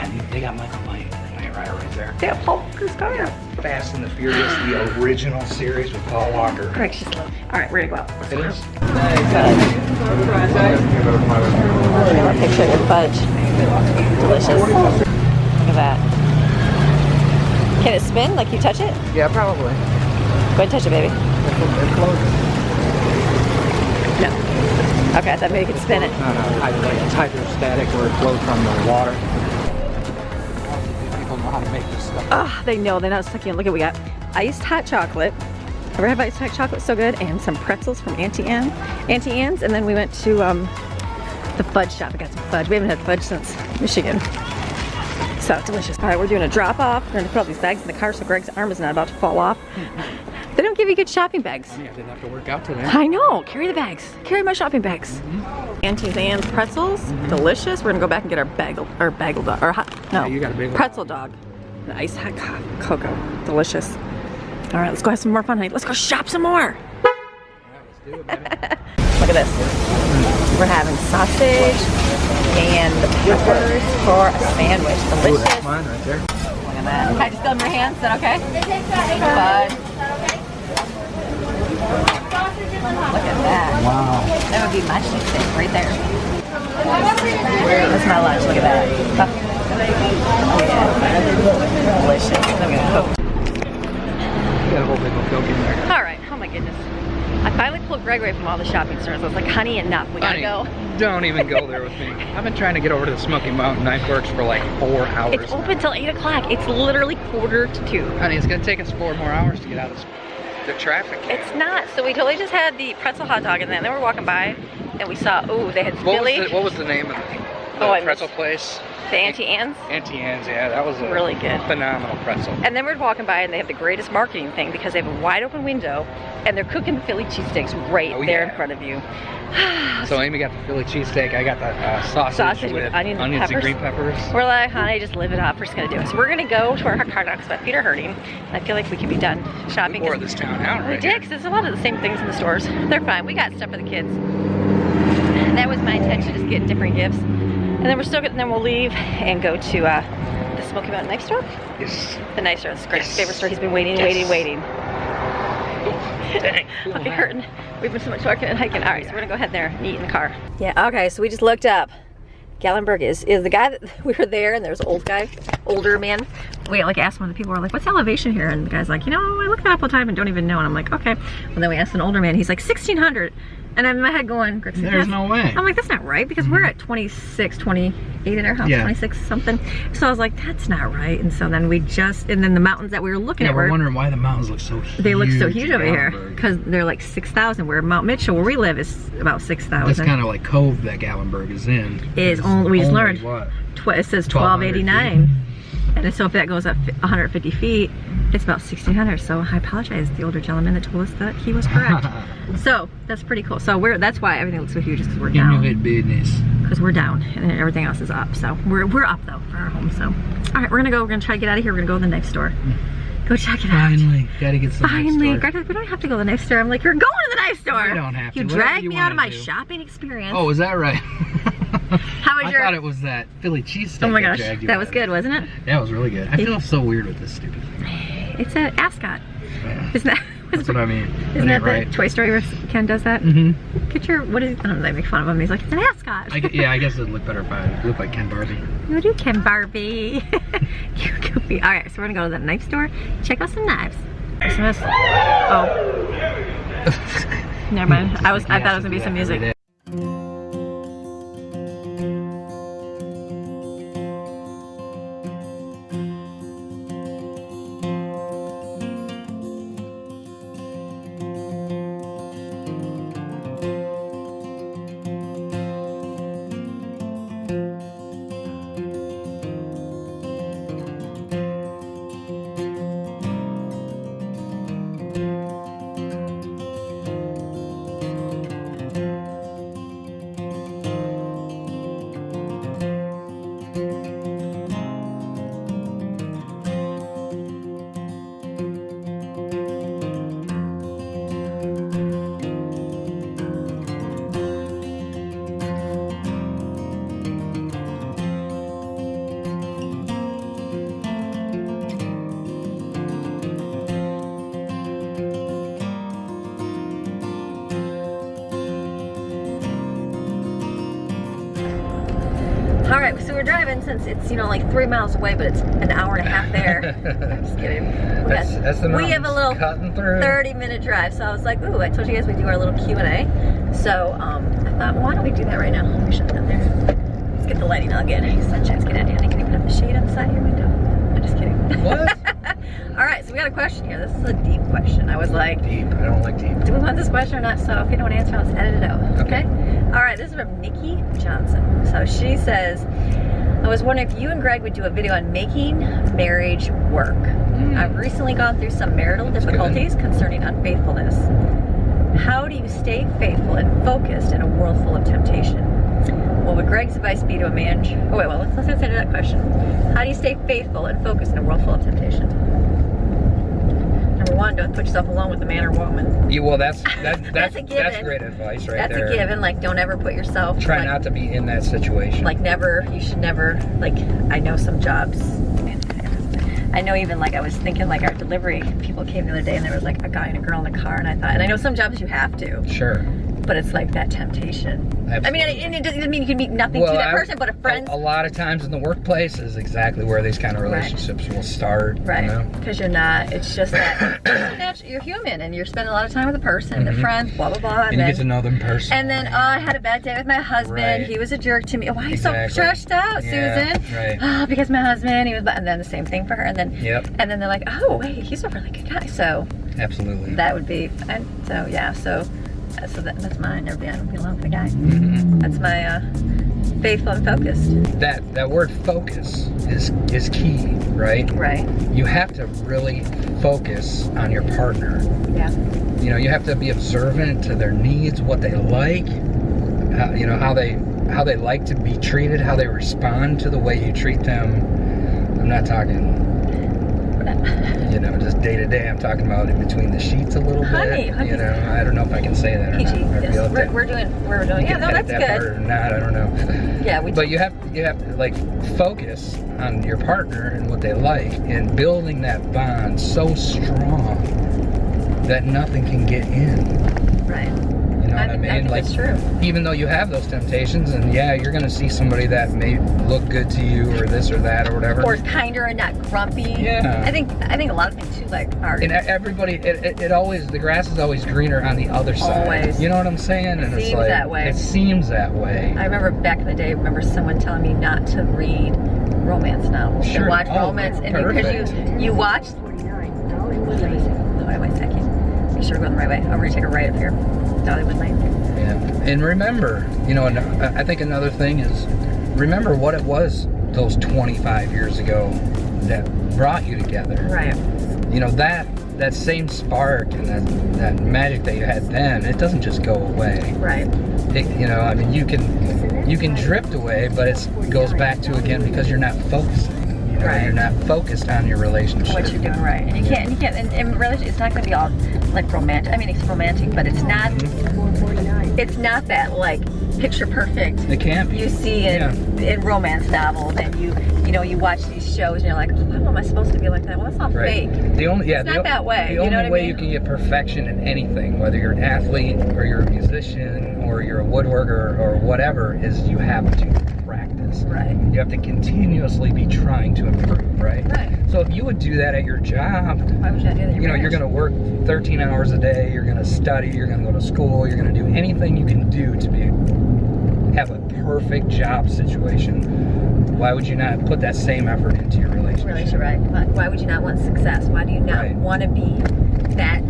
got Michael Knight right there. They have Paul Walker's car. Fast and the Furious, the original series with Paul Walker. Greg's just love. All right, we're gonna go out. It is. I want a picture of your fudge. Delicious. Look at that. Can it spin like you touch it? Yeah, probably. Go ahead and touch it, baby. No. Okay, I thought maybe you could spin it. No, it's hydrostatic where it flows from the water. People know how to make this stuff. Oh, they know. They know it's sucking in. Look at what we got. Iced hot chocolate. Ever had iced hot chocolate? So good. And some pretzels from Auntie Anne's. And then we went to the fudge shop. I got some fudge. We haven't had fudge since Michigan. So delicious. All right, we're doing a drop off. We're gonna put all these bags in the car so Greg's arm is not about to fall off. They don't give you good shopping bags. I didn't have to work out today. I know. Carry the bags. Carry my shopping bags. Auntie Anne's pretzels. Delicious. We're gonna go back and get our bagel dog. Or hot, no. Yeah, you got a bagel pretzel dog. The iced hot cocoa. Delicious. All right, let's go have some more fun, honey. Let's go shop some more. Look at this. We're having sausage and the peppers for a sandwich. Delicious. That's mine right there. Look at that. Can I just go in your hands? Is that okay? Bud. Look at that. Wow. That would be my cheesesteak right there. That's my lunch. Look at that. Oh, yeah. Delicious. Look at that. You got a whole big old Coke in there. All right. Oh my goodness. I finally pulled Greg away from all the shopping stores. I was like, honey, enough. We gotta go. Don't even go there with me. I've been trying to get over to the Smoky Mountain Knife Works for like 4 hours. It's open till 8 o'clock. It's literally 1:45. Honey, it's gonna take us 4 more hours to get out of the traffic. It's not. So we totally just had the pretzel hot dog and then we're walking by and we saw, oh, they had Philly. What was the name of the pretzel place? The Auntie Anne's? Auntie Anne's, yeah, that was a really good, phenomenal pretzel. And then we're walking by and they have the greatest marketing thing because they have a wide open window and they're cooking Philly cheesesteaks right there in front of you. So Amy got the Philly cheesesteak, I got the sausage with onions and green peppers. We're like, honey, just live it up. We're just gonna do it. So we're gonna go to our car now because my feet are hurting. And I feel like we can be done shopping. We wore this town out right We did, because there's a lot of the same things in the stores. They're fine. We got stuff for the kids. And that was my intention, just get different gifts. And then we're still good, and then we'll leave and go to the Smoky Mountain Knife Store. Yes. The knife store. It's Greg's favorite store. He's been waiting. Dang. Okay, hurting. We've been so much walking and hiking. All right, so we're gonna go ahead there and eat in the car. Yeah, okay, so we just looked up. Gallenberg is the guy that we were there, and there's an older man. We like asked one of the people, we're like, what's elevation here? And the guy's like, you know, I look that up all the time and don't even know. And I'm like, okay. Well, then we asked an older man, he's like 1,600. And I'm in my head going, there's no way. I'm like, that's not right, because we're at 26, 28 in our house, 26 something. So I was like, that's not right. And so then and then the mountains that we were looking at we're wondering why the mountains look so huge. They look so huge over here, because they're like 6,000, where Mount Mitchell, where we live, is about 6,000. That's kind of like Cove that Gallenberg is in. We just learned, what? It says 1,289. And so if that goes up 150 feet, it's about 1,600. So I apologize to the older gentleman that told us that he was correct. So that's pretty cool. So that's why everything looks so huge, is because we're down. Because we're down and everything else is up. So we're up though for our home. So all right, we're gonna go. We're gonna try to get out of here. We're gonna go to the knife store. Go check it out. Finally, gotta get some. Finally, Greg, we don't have to go to the knife store. I'm like, you're going to the knife store. We don't have to. You dragged me out of my shopping experience. Oh, is that right? How was I thought it was that Philly cheesesteak. Oh my gosh, that was good, wasn't it? That was really good. I feel so weird with this stupid thing. It's an ascot. Yeah. Isn't that? That's what I mean. Isn't that the Toy Story where Ken does that? Mm-hmm. Get your, what is, I don't know, they make fun of him. He's like, it's an ascot. Yeah, I guess it'd look better if I looked like Ken Barbie. You do Ken Barbie. You goofy. All right, so we're gonna go to the knife store, check out some knives. Christmas. Oh. Never mind. I thought it was gonna be some music. All right, so we're driving since it's, you know, like 3 miles away, but it's an hour and a half there. I'm just kidding. We have a little 30-minute drive, so I was like, ooh, I told you guys we do our little Q&A. So I thought, why don't we do that right now? Let me shut that there. Let's get the lighting on again. Sunshine's getting out. Can you put up the shade on the side of your window? I'm just kidding. What? All right, so we got a question here. This is a deep question. I was like, deep. I don't like deep. Do we want this question or not? So if you don't answer, let's edit it out. Okay? All right, this is from Nikki Johnson. So she says, I was wondering if you and Greg would do a video on making marriage work. I've recently gone through some marital difficulties concerning unfaithfulness. How do you stay faithful and focused in a world full of temptation? What would Greg's advice be to a man? Oh wait, well let's answer that question. How do you stay faithful and focused in a world full of temptation? Number one, don't put yourself alone with a man or woman. Well, that's that's great advice right there. That's a given. Like, don't ever put yourself. Try not to be in that situation. Like, never. You should never. Like, I know some jobs. I know even like I was thinking like our delivery people came the other day and there was like a guy and a girl in the car and I thought, and I know some jobs you have to. Sure. but it's like that temptation. Absolutely. I mean, and it doesn't mean you can meet nothing to that person, but a friend. A lot of times in the workplace is exactly where these kind of relationships will start. Right. You know? Because you're not. It's just that you're human and you're spending a lot of time with a person, they're friends, blah blah blah. And you get to know them personally. And then I had a bad day with my husband. Right. He was a jerk to me. Why are you so Exactly. stressed out, Yeah, Susan? right. Oh, because my husband. He was. And then the same thing for her. And then. Yep. And then they're like, oh wait, he's a really good guy. So. Absolutely. That would be. And so yeah. So that's mine. Never be. I don't be alone with the guy. Mm-hmm. That's my faithful and focused. That word focus is key, right? Right. You have to really focus on your partner. Yeah. You know, you have to be observant to their needs, what they like, you know, how they like to be treated, how they respond to the way you treat them. I'm not talking, you know, just day to day. I'm talking about in between the sheets a little bit. You know, I don't know if I can say that or PG. not. Yes. We're doing. Yeah, no, that's that good. part or not, I don't know. Yeah, But you have to like focus on your partner and what they like, and building that bond so strong that nothing can get in. Right. You know what I mean? I think Like, that's true. even though you have those temptations, and yeah, you're gonna see somebody that may look good to you, or this or that, or whatever. Or kinder and not grumpy. Yeah. I think a lot of things too, like are. And everybody, it always, the grass is always greener on the other side. Always. You know what I'm saying? And it's seems like, that way. It seems that way. I remember back in the day. Someone telling me not to read romance novels. Sure. And watch Oh, romance, and perfect. because you watch. Hold on a second. Make sure we're going the right way. I'm gonna take a right up here. Dollywood Lane. Yeah. And remember, you know, I think another thing is, remember what it was those 25 years ago that brought you together. Right. You know, that same spark and that magic that you had then, it doesn't just go away. Right. You know, I mean, you can drift away, but it goes back to, again, because you're not focusing. You know, Right. you're not focused on your relationship. What you're doing, right? And you can't. And relationship, it's not going to be all like romantic. I mean, it's romantic, but it's not. It's not that like picture perfect. It can't be. You see in romance novels, and you watch these shows, and you're like, oh, how am I supposed to be like that? Well, that's not fake. The only It's not that way. The You know only what I way mean? you can get perfection in anything, whether you're an athlete or you're a musician or you're a woodworker or whatever, is you have to practice. Right. You have to continuously be trying to improve, right? Right. So if you would do that at your job, Why would you not do that? you know, you're going to work 13 hours a day, you're going to study, you're going to go to school, you're going to do anything you can do to have a perfect job situation. Why would you not put that same effort into your relationship? Right. Why would you not want success? Why do you not want to be that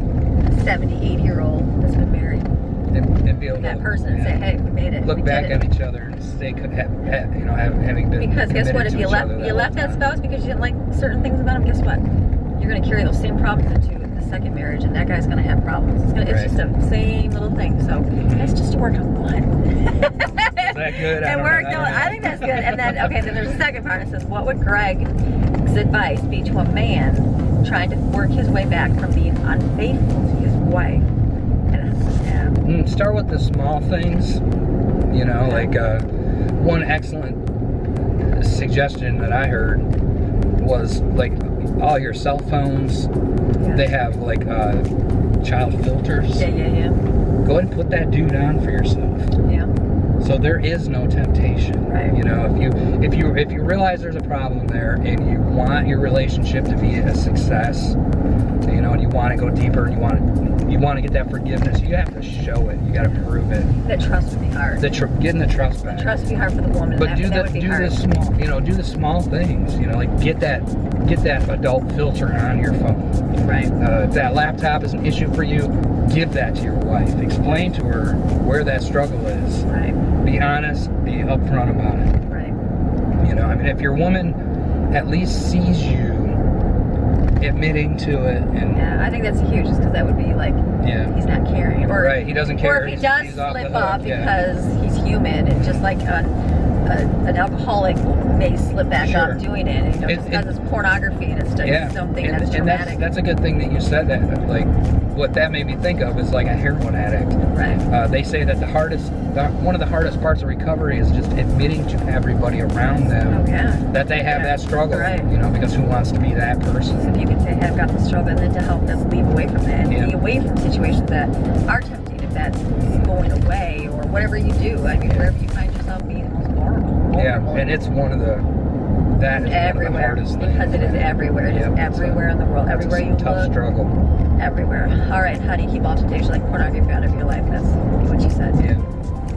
70, 80-year-old that's been married? And be able That to, person and say, hey, we made it. look we back did at it. each other and stay, having been Because guess what? committed If to you each left other you left that whole time. spouse because you didn't like certain things about him, guess what? You're going to carry those same problems into the second marriage, and that guy's going to have problems. It's just a same little thing. So that's just to work on one. Is that good? I think that's good. And then then there's a second part. It says, what would Greg's advice be to a man trying to work his way back from being unfaithful to his wife? And, Start with the small things. You know, like one excellent suggestion that I heard was like all your cell phones. They have like child filters. Yeah. Go ahead and put that dude on for yourself. Yeah. So there is no temptation. Right. You know, if you realize there's a problem there and you want your relationship to be a success, you know, and you want to go deeper, you want to get that forgiveness, you have to show it. You got to prove it. That trust would be hard. Getting the trust back. Trust would be hard for the woman. But do hard. the small, you know, do the small things. You know, like get that adult filter on your phone. Right. If that laptop is an issue for you, give that to your wife. Explain to her where that struggle is. Right. Be honest. Be upfront about it. Right. You know, I mean, if your woman at least sees you admitting to it, and Yeah, I think that's huge, just because that would be like, he's not caring. Or, right, he doesn't care. Or if he does he's off the slip hook, up because he's human, and just like an alcoholic may slip back Sure. up doing it, you know, It- just because it's pornography and it's just something that's and traumatic. that's a good thing that you said that. Like, what that made me think of is like a heroin addict. Right. They say that one of the hardest parts of recovery is just admitting to everybody around them Oh, yeah. that they have that struggle. Right. You know, because who wants to be that person? If you can say, hey, I've got the struggle, and then to help them leave away from that and be away from situations that are tempting. that's going away, or whatever you do. I mean, wherever you find yourself being the most vulnerable. Yeah, and it's one of the that is one of the hardest things. Because it is everywhere. It is everywhere in the world. Everywhere you it's a tough look. struggle. Everywhere. All right, how do you keep all temptation like pornography out of your life? That's what she said.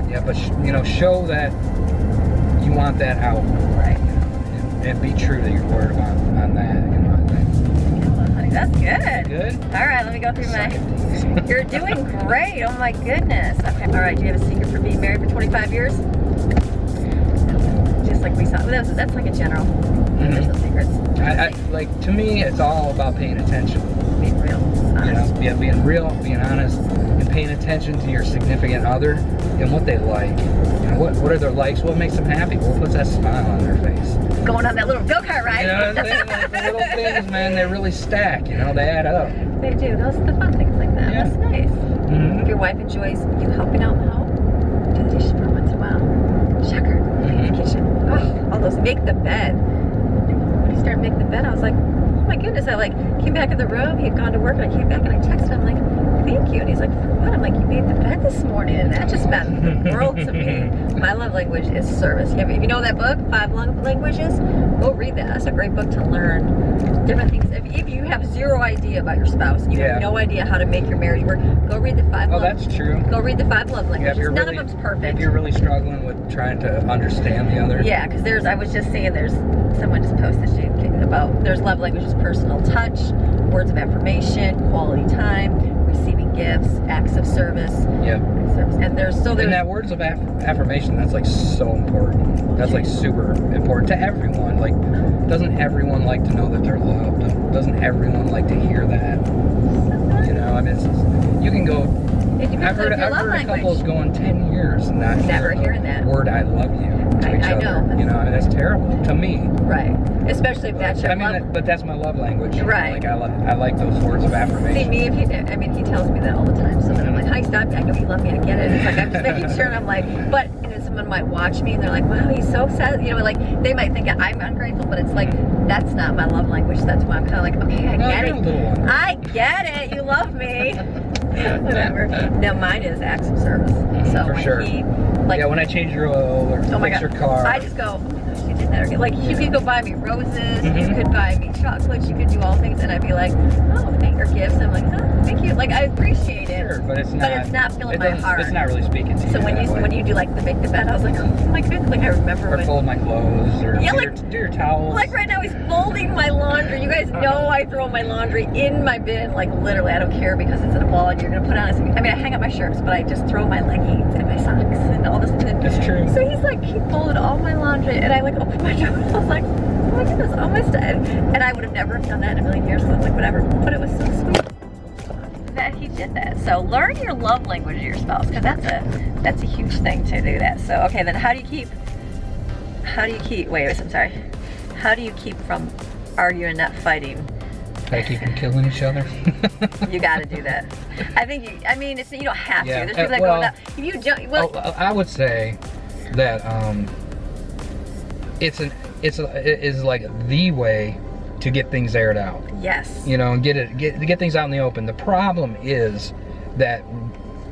Yeah, but you know, show that you want that out. Right. And be true to your word on that. You know, I think. Oh, honey, that's good. Good? All right, let me go through my... You're doing great. Oh, my goodness. Okay, all right. Do you have a secret for being married for 25 years? Just like we saw. That's like a general. There's no secrets. I like, to me, it's all about paying attention. Being real, honest. You know, being real, being honest, and paying attention to your significant other and what they like. You know, what are their likes? What makes them happy? What puts that smile on their face? Going on that little go-kart ride. You know what I'm saying? Like, the little things, man, they really stack. You know, they add up. They do. Those are the fun things like that. Yeah. That's nice. If your wife enjoys you helping out in the home, do the dishes for once in a while. Shocker. Clean the kitchen. Oh, all those. Make the bed. When he started making the bed, I was like, oh my goodness. I like came back in the room. He had gone to work, and I came back and I texted him like, thank you. And he's like, for what? I'm like, you made the bed this morning, and that just meant the world to me. My love language is service. If you know that book, 5 Love Languages, go read that. That's a great book to learn different things. If you have zero idea about your spouse, you have no idea how to make your marriage work, go read the 5 love. That's true. Go read the 5 love languages. None of them's perfect. If you're really struggling with trying to understand the other. Yeah, because I was just saying someone just posted about, there's love languages: personal touch, words of affirmation, quality time, receiving gifts, acts of service. Yep. And there's and that words of affirmation, that's like so important. That's like super important to everyone. Like, doesn't everyone like to know that they're loved? Doesn't everyone like to hear that? You know, I mean, you can go. I've heard couples going 10 years and not never hearing that word "I love you" to each other. Know. You know, I mean, that's terrible to me. Right. Especially if that's your love. But that's my love language. Right. Like I like those words of affirmation. See, me, he tells me that all the time. So then I'm like, hi, stop. I know you love me. I get it. It's like, I'm just making sure. And I'm like, but, and then someone might watch me and they're like, wow, he's so sad. You know, like, they might think I'm ungrateful, but it's like, that's not my love language. That's why I'm kind of like, okay, I get it. I get it. You love me. Whatever. No, mine is acts of service. So for when sure. he, like, when I change your oil or fix your car. I just go, oh my gosh, you did that again. Like, you could go buy me roses, you could buy me chocolates, you could do all things, and I'd be like, oh, thank your gifts. I'm like, oh, thank you. Like, I appreciate it. Sure, but it's not filling my heart. It's not really speaking to you. So when you do like the make the bed, I was like, oh my goodness. Like, I remember or fold my clothes, or do your towels. Like right now he's folding my laundry. You guys know I throw my laundry in my bin, like literally. I don't care because it's in a ball and you're gonna put on I mean, I hang up my shirts, but I just throw my leggings and my socks and all this. That's true. So he's like, he folded all my laundry, and I like opened my door. I was like, oh my goodness, all my stuff. And I would have never done that in a million years. So I was like, whatever. But it was so sweet that he did that. So learn your love language of your spouse, because that's a huge thing to do that. So okay, then how do you keep? Wait, I'm sorry. How do you keep from arguing and not fighting? Gotta keep from killing each other. You gotta do that. I think you don't have to. There's people that well, go out. If you don't, I would say that it is like the way to get things aired out. Yes. You know, and get things out in the open. The problem is that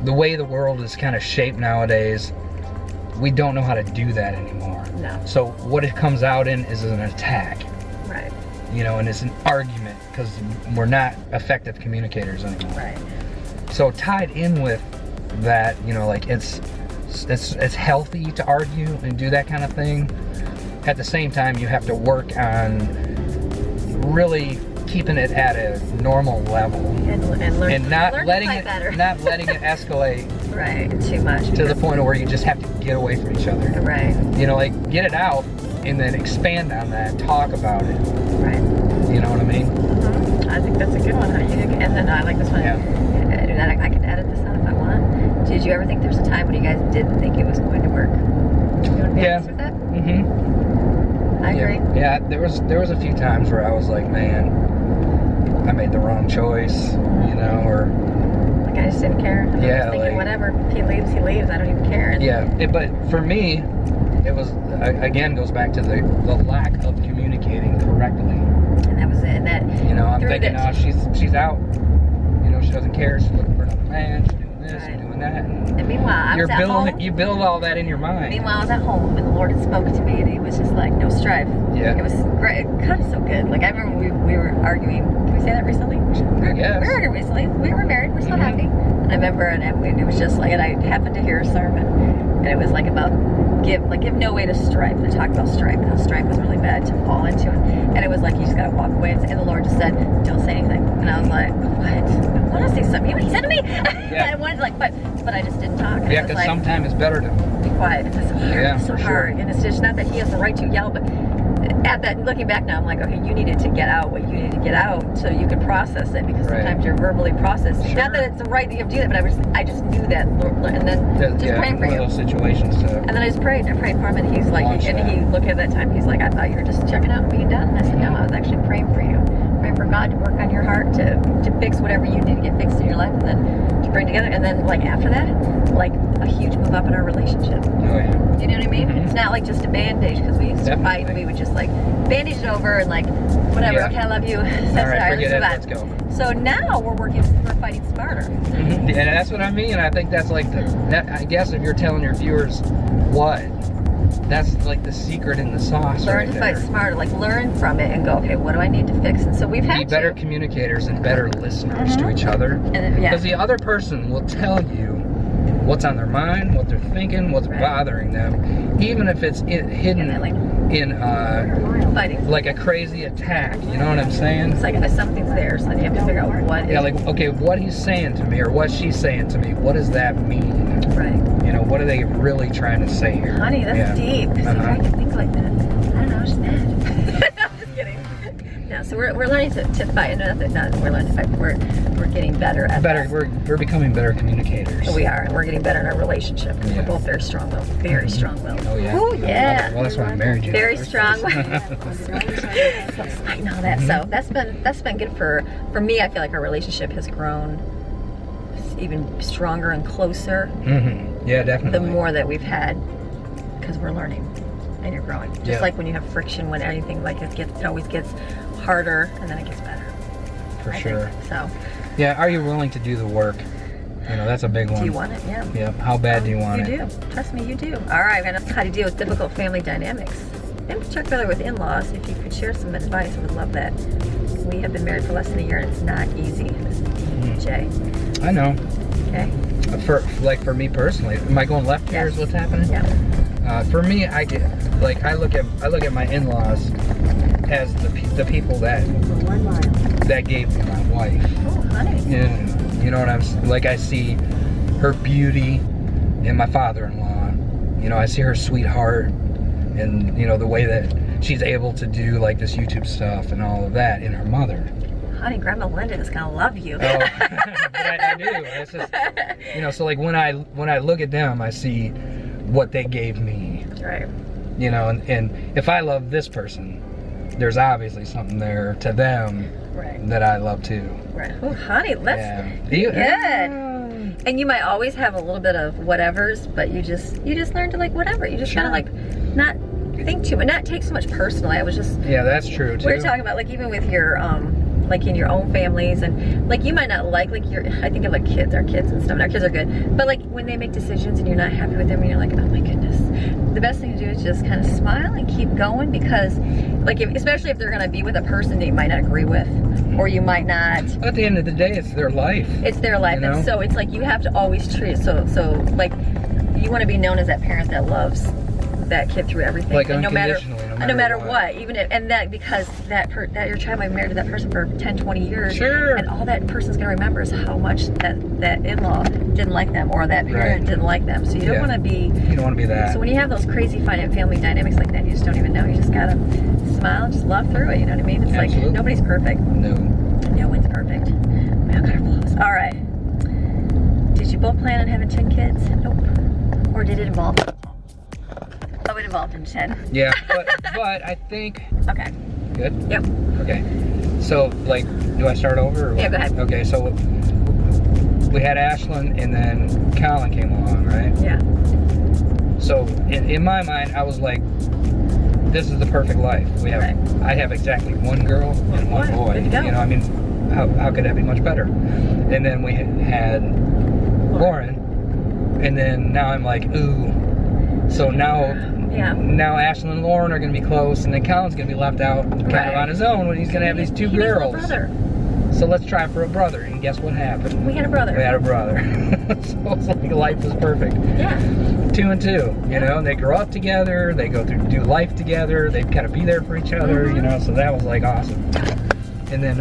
the way the world is kind of shaped nowadays, we don't know how to do that anymore. No. So what it comes out in is an attack. Right. You know, and it's an argument because we're not effective communicators anymore. Right. So tied in with that, you know, like it's healthy to argue and do that kind of thing. At the same time, you have to work on really keeping it at a normal level and not letting it escalate right too much to the point where you just have to get away from each other. Right. You know, like get it out and then expand on that, talk about it. Right. You know what I mean? Mm-hmm. I think that's a good one. And then I like this one. Yeah. I can edit this out if I want. Did you ever think there was a time when you guys didn't think it was going to work? You want to be honest with that? Mm-hmm. I agree. Yeah, there was a few times where I was like, man, I made the wrong choice, you know, or like I just didn't care. I was thinking, like, whatever. If he leaves, he leaves. I don't even care. But for me, it was again goes back to the lack of communicating correctly. And that was it. And that, you know, I'm thinking, oh, she's out. You know, she doesn't care. She's looking for another man. She's doing this and doing that. I was at home. You build all that in your mind. Meanwhile, I was at home and the Lord had spoken to me and he was just like, no strife. Yeah. It was great. God is so good. Like I remember we were arguing. Can we say that recently? I guess. We were arguing recently. We were married. We're so happy. And I remember, and it was just like, and I happened to hear a sermon, and it was like about give no way to strife. They talk about strife and how strife was really bad to fall into, and it was like you just gotta walk away. And the Lord just said, "Don't say anything." And I was like, "What? I want to say something." You know what he said to me? Yeah. I wanted like, but I just didn't talk. Yeah, because sometimes it's better to be quiet. It's so hard. Yeah, It's so for hard. sure. And it's just not that he has the right to yell, but at that, looking back now, I'm like, okay, you needed to get out what you needed to get out so you could process it, because Right. sometimes you're verbally processing. Sure. Not that it's the right thing to do that, but I just knew that, and then just praying for one you. of those situations to And then I just prayed. I prayed for him, and he's like, launch and that. he looked at that time. He's like, I thought you were just checking out and being done. And I said, no, I was actually praying for you, praying for God to work on your heart to fix whatever you need to get fixed in your life, and then to bring together. And then like after that, like a huge move up in our relationship. Oh yeah. You know what I mean? Mhm. It's not like just a bandage, because we used to fight and Definitely. we would just like bandage it over and like whatever. Yeah. Okay, I love you. All right, forget it. Let's go. So now we're fighting smarter. And that's what I mean. I think that's like I guess if you're telling your viewers what, that's like the secret in the sauce. Learn right to there. fight smarter, like learn from it and go, okay, what do I need to fix? And so we've had Be better to. communicators and better listeners to each other. And Because the other person will tell you what's on their mind, what they're thinking, what's Right. bothering them, even if it's hidden And like in fighting. like a crazy attack. You know what I'm saying? It's like if something's there, so then you have to figure out what Yeah, is. like, okay, what he's saying to me or what she's saying to me, what does that mean? Right. You know, what are they really trying to say here? Honey, that's Yeah. deep. See, Uh-huh. I can think like that. I don't know, she's mad. No, I'm just kidding. No, so we're learning to fight. Not we're learning to fight. We're getting better at that. We're becoming better communicators. We are, and we're getting better in our relationship. Yeah. We're both very strong-willed. Very strong-willed. Oh yeah. Ooh, yeah. Well, that's why I married you. Very strong. I know that. So that's been good for me. I feel like our relationship has grown even stronger and closer Yeah, definitely. the more that we've had, because we're learning and you're growing. Just Yeah. like when you have friction, when anything like it always gets harder and then it gets better. For I sure. think. So, Yeah, are you willing to do the work? You know, that's a big one. do you want it? Yeah. Yeah. How bad do you want it? You do. Trust me, you do. All right, we're going to how to deal with difficult family dynamics, in particular with in-laws. If you could share some advice, I would love that. We have been married for less than a year, and it's not easy. This is DJ. I know. Okay. For me personally, am I going left here? Yes. Is what's happening? Yeah. For me, I look at my in-laws as the people that gave me my wife. Oh, honey. And you know what I'm like? I see her beauty in my father-in-law. You know, I see her sweetheart, and you know the way that she's able to do like this YouTube stuff and all of that in her mother. Honey, Grandma Linda is gonna love you. Oh, but I do. It's just, you know, so like when I look at them, I see what they gave me. Right. You know, and if I love this person, there's obviously something there to them Right. that I love too. Right. Oh, honey, let's. Yeah. Good. And you might always have a little bit of whatevers, but you just learn to like whatever. You just Sure. kind of like not think too much, not take so much personally. I was just Yeah, that's true too. we were talking about like even with your like in your own families, and like you might not like your I think of like kids, our kids and stuff, and our kids are good, but like when they make decisions and you're not happy with them and you're like, oh my goodness, the best thing to do is just kind of smile and keep going, because like especially if they're going to be with a person that you might not agree with, or you might not, At the end of the day, it's their life. it's their life, You know? and so it's like you have to always treat it so like you want to be known as that parent that loves that kid through everything, Like and no matter unconditionally, what, even if, and that because that your child might be married to that person for 10-20 years, Sure. and all that person's gonna remember is how much that in-law didn't like them, or that parent Right. didn't like them. So you don't Yeah. want to be. You don't want to be that. So when you have those crazy family dynamics like that, you just don't even know. You just gotta smile and just love through it. You know what I mean? It's Absolutely. like nobody's perfect. No. No one's perfect. We all got our flaws. All right. Did you both plan on having 10 kids? Nope. Or did it involve? Oh, it involved in 10. Yeah, but I think Okay. good. Yep. Okay. So like, do I start over? Or Yeah, what? go ahead. Okay, so we had Ashlyn, and then Colin came along, right? Yeah. So in my mind, I was like, this is the perfect life. We have, Right. I have exactly one girl and one boy. Good to go. You know, I mean, how could that be much better? And then we had Lauren, And then now I'm like, ooh. So now Ashlyn and Lauren are going to be close, and then Colin's going to be left out kind of on his own when he's going to have these two girls. He needs a brother. So let's try for a brother, and guess what happened? We had a brother. We had a brother. So it's like life was perfect. Yeah. 2 and 2, you know, and they grow up together, they go through, do life together, they kind of be there for each other, you know, so that was like awesome. And then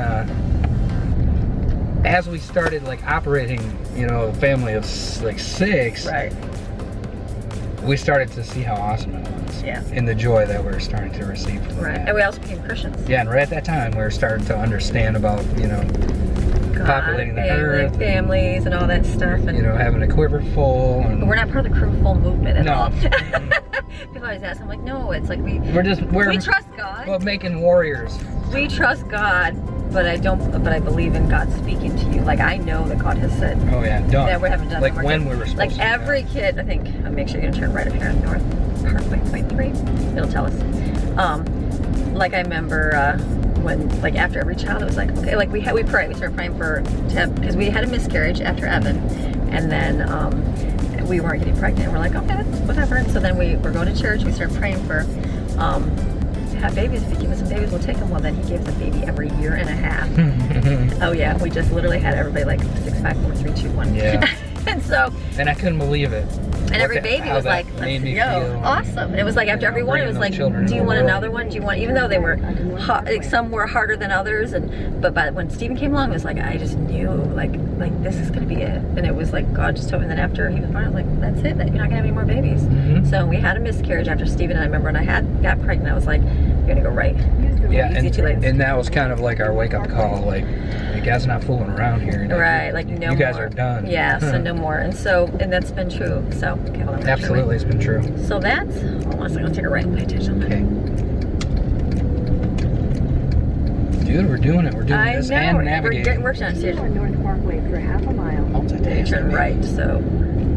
as we started like operating, you know, a family of like 6, Right. we started to see how awesome it was. Yeah. And the joy that we're starting to receive from Right. that. And we also became Christians. Yeah, and right at that time we were starting to understand about, you know, populating the earth, families and all that stuff, and you know, having a quiver full. And but we're not part of the crew full movement at No. all. People always ask, I'm like, no, it's like we trust God. Well, making warriors. We trust God, but I believe in God speaking to you. Like, I know that God has said Oh yeah, done. that we haven't done like that. when we were supposed like to. every kid, I think, make sure you're gonna turn right up here on North Parkway Point 3. It'll tell us. Like I remember when, like after every child, it was like, okay, like we prayed. We started praying for Teb because we had a miscarriage after Evan, and then we weren't getting pregnant. We're like, okay, whatever. And so then we were going to church. We started praying for to have babies. If you give us some babies, we'll take them. Well, then he gave us a baby every year and a half. Oh yeah, we just literally had everybody like 6, 5, 4, 3, 2, 1. Yeah. And so. And I couldn't believe it. And every baby was like, awesome. And it was like after every one, it was like, do you want another one? Do you want, even though they were, like some were harder than others, but when Stephen came along, it was like, I just knew, like this is gonna be it. And it was like, God just told me. And then after he was born, I was like, that's it, that you're not gonna have any more babies. So we had a miscarriage after Stephen, and I remember when I got pregnant, I was like, you're gonna go right. Yeah, and that was kind of like our wake up call, like, you guys are not fooling around here. You know? Right, like no more. You guys are done. Yeah, so no more. And that's been true. So okay, hold on, absolutely, it's been true. So that's, hold on a second, let's take a right and pay attention. Okay. Dude, we're doing it. We're doing this and navigating. We're getting work done. Continue on North Parkway for half a mile. Then you turn right, so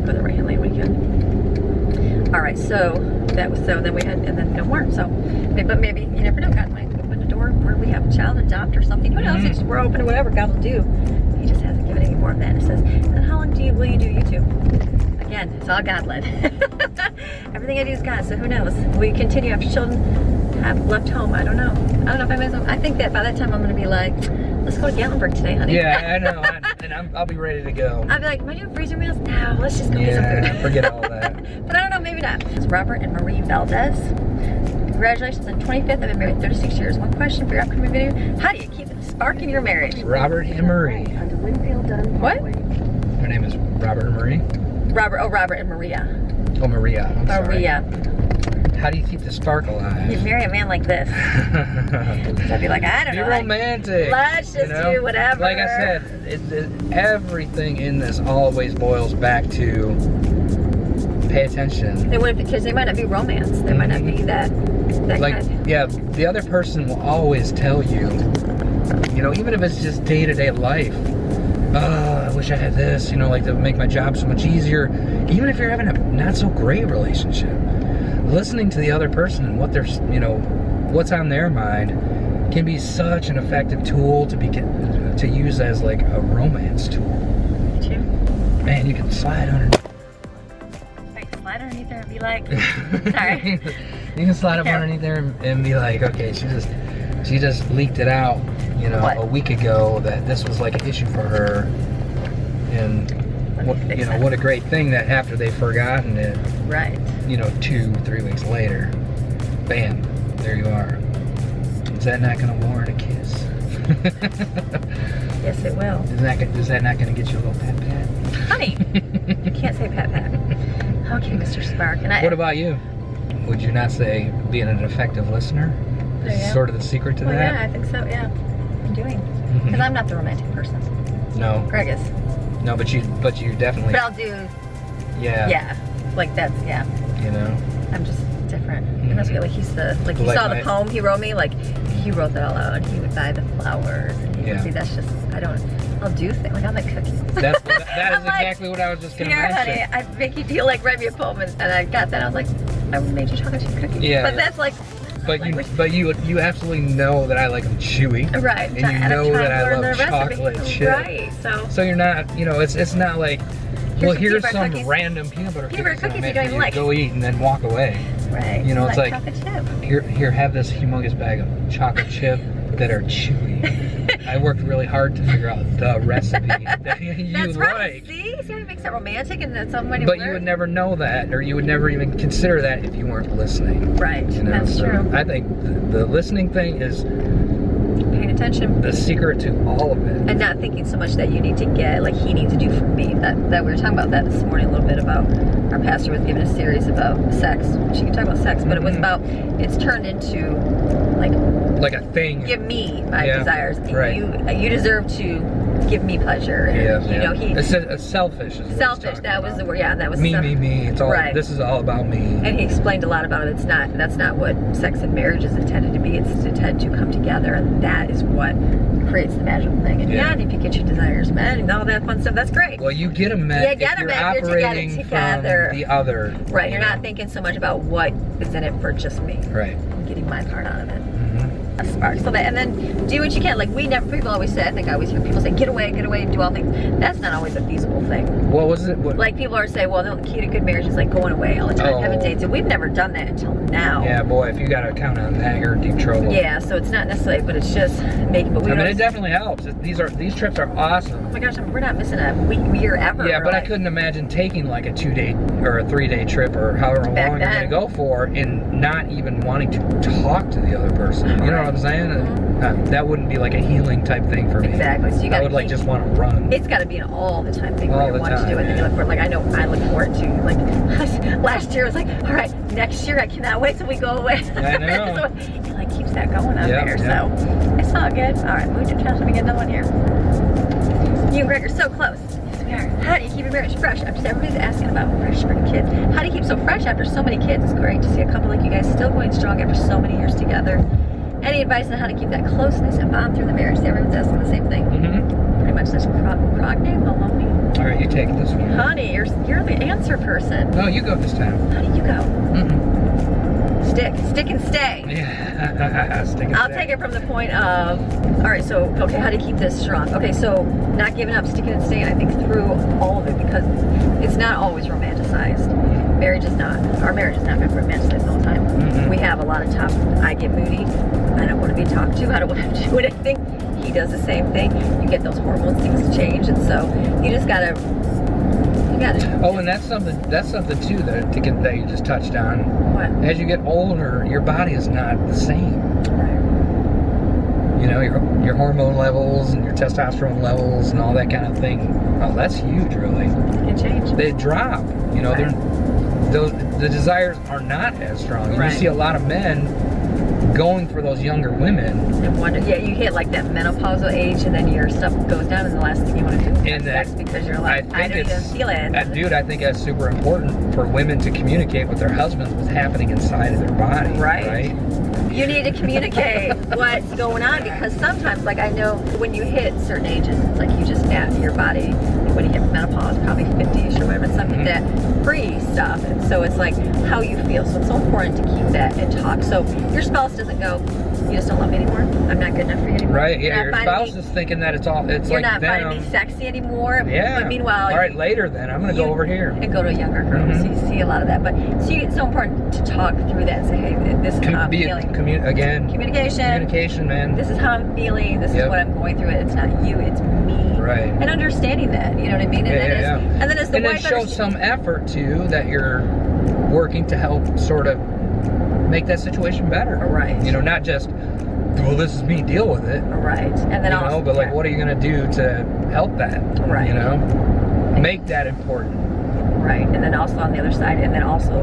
go the right hand lane when you can. All right, so that was, so then we had, and then no more. So, but maybe, you never know, God might open the door where we have a child adopt or something. Who knows? It's, we're open to whatever God will do. He just hasn't given any more of that. It says, and how long will you do YouTube? Again, it's all God led. Everything I do is God, so who knows? We continue after children have left home. I don't know. I don't know if I miss them. I think that by that time I'm going to be like, let's go to Gatlinburg today, honey. Yeah, I know. And I'll be ready to go. I'll be like, am I doing freezer meals? No, let's just go get some food. Forget all that. But I don't know, maybe not. It's Robert and Marie Valdez. Congratulations on 25th. I've been married 36 years. One question for your upcoming video. How do you keep the spark in your marriage? Robert and Marie. What? Her name is Robert and Marie? Robert and Maria. Oh, Maria. I'm sorry. Maria. How do you keep the spark alive? You marry a man like this. I'd be like, I don't know. Be romantic. Let's just do whatever. Like I said, everything in this always boils back to pay attention. Because they might not be romance. There might not be that like, kind. Yeah, the other person will always tell you, you know, even if it's just day-to-day life, I wish I had this, you know, like to make my job so much easier. Even if you're having a not so great relationship, listening to the other person and what they're, you know, what's on their mind can be such an effective tool to use as like a romance tool. Man, you can slide underneath. Slide underneath there and be like, sorry. You can slide up underneath there and be like, okay, she just leaked it out, you know, a week ago that this was like an issue for her, and what a great thing that after they've forgotten it, right? You know, 2-3 weeks later, bam, there you are. Is that not going to warrant a kiss? Yes, it will. Is that not going to get you a little pat pat? Honey, you can't say pat pat. Okay, Mr. Spark. And what about you? Would you not say being an effective listener is sort of the secret to that? Yeah, I think so. Yeah, I'm doing. Because I'm not the romantic person. No. Greg is. No, but you definitely. But I'll do. Yeah. Yeah, like that's You know. I'm just different. And that's good. Like he's the you saw the poem he wrote me. Like he wrote that all out, and he would buy the flowers. And he would see that's just I'll do things like I'll make cookies. That is exactly what I was just gonna mention. Honey, I make you feel like write me a poem, and I got that. I was like, I made you chocolate chip cookies. Yeah. But that's like. but you absolutely know that I like them chewy. Right. And you know that I love chocolate chip. Right. So you're not, you know, it's not like, well, here's some cookies. Random peanut butter Peanut butter cookies cookies that you don't make even like. go eat and then walk away. Right. You know, it's like chocolate chip. here, have this humongous bag of chocolate chip that are chewy. I worked really hard to figure out the recipe that you That's right. like. See how it makes it romantic and then somebody. But you would never know that, or you would never even consider that if you weren't listening. Right. You know? That's true. I think the listening thing is Paying attention. the secret to all of it. And not thinking so much that you need to get, like he needs to do for me. That we were talking about that this morning a little bit about our pastor was giving a series about sex. She can talk about sex, but it was about, it's turned into like a thing. give me my desires. Right. You deserve to give me pleasure. And, you know, it's selfish. Selfish. That was the word. Yeah, that was me. It's all. Right. This is all about me. And he explained a lot about it. That's not what sex and marriage is intended to be. It's intended to come together, and that is what creates the magical thing. And yeah, and if you get your desires met and all that fun stuff, that's great. Well, you get them met. You get them met if you get it together. From the other. Right. You're not thinking so much about what is in it for just me. Right. I'm getting my part out of it. A spark. So that, and then do what you can. Like people always say, I think I always hear people say, get away, and do all things. That's not always a feasible thing. What was it? Like people are saying, well, the key to good marriage is like going away all the time, having dates. And we've never done that until now. Yeah, boy, if you got to count on that, you're in deep trouble. Yeah, so it's not necessarily, but it's just making. But it definitely helps. These trips are awesome. Oh my gosh, we're not missing a year ever. Yeah, but I couldn't imagine taking like a 2-day or a 3-day trip or however long you're going to go for and not even wanting to talk to the other person. You know what I'm saying? That wouldn't be like a healing type thing for me. Exactly. So I would like just want to run. It's got to be an all the time thing. All where you want to do it, and you look for it. Like I know I look forward to. Like last year I was like, all right, next year I cannot wait till we go away. I know. So it like keeps that going on there. So it's all good. All right, move to trash. Let me get another one here. You and Greg are so close. Yes, we are. How do you keep your marriage fresh? Everybody's asking about fresh for kids. How do you keep so fresh after so many kids? It's great to see a couple like you guys still going strong after so many years together. Any advice on how to keep that closeness and bond through the marriage? Everyone's asking the same thing. Pretty much this Crogney, Maloney. All right, you take this one. Honey, you're the answer person. No, you go this time. How do you go? Stick and stay. Yeah, stick and I'll stay. take it from the point of, all right, so, okay, how to keep this strong? Okay, so not giving up, sticking and staying, I think, through all of it, because it's not always romanticized. Marriage is not. Our marriage is not romanticized all the time. We have a lot of times I get moody. I don't want to be talked to. I don't want to do anything. He does the same thing. You get those hormones, things change, and so you just gotta. Oh, and that's something too that you just touched on. What? As you get older, your body is not the same. Right. You know, your hormone levels and your testosterone levels and all that kind of thing. Oh, that's huge, really. It change. They drop. You know, the desires are not as strong. And you see a lot of men going for those younger women. And wonder, yeah, you hit like that menopausal age, and then your stuff goes down, and the last thing you want to do is have sex because you're like, I don't even feel it. Dude, I think that's super important for women to communicate with their husbands what's happening inside of their body. Right. You need to communicate what's going on, because sometimes, like I know when you hit certain ages, it's like you just your body, when you hit menopause, probably 50ish or whatever, it's something that free stuff, and so it's like how you feel. So it's so important to keep that and talk. So your spouse doesn't go, you just don't love me anymore. I'm not good enough for you anymore. Right. Yeah. Your spouse is thinking that it's you're like not them. finding me sexy anymore. Yeah. But meanwhile, all right, later then I'm gonna go over here and go to a younger girl. So you see a lot of that. But so it's so important to talk through that and say, hey, this is how I'm feeling. Communication, man. This is how I'm feeling. This is what I'm going through. It's not you. It's me. Right. And understanding that. You know what I mean? And and then as the wife show some effort too that you're working to help sort of make that situation better. Right. You know, not just, well, this is me, deal with it. Right. And then also, but like, what are you going to do to help that? Right. You know, make that important. Right. And then also on the other side, and then also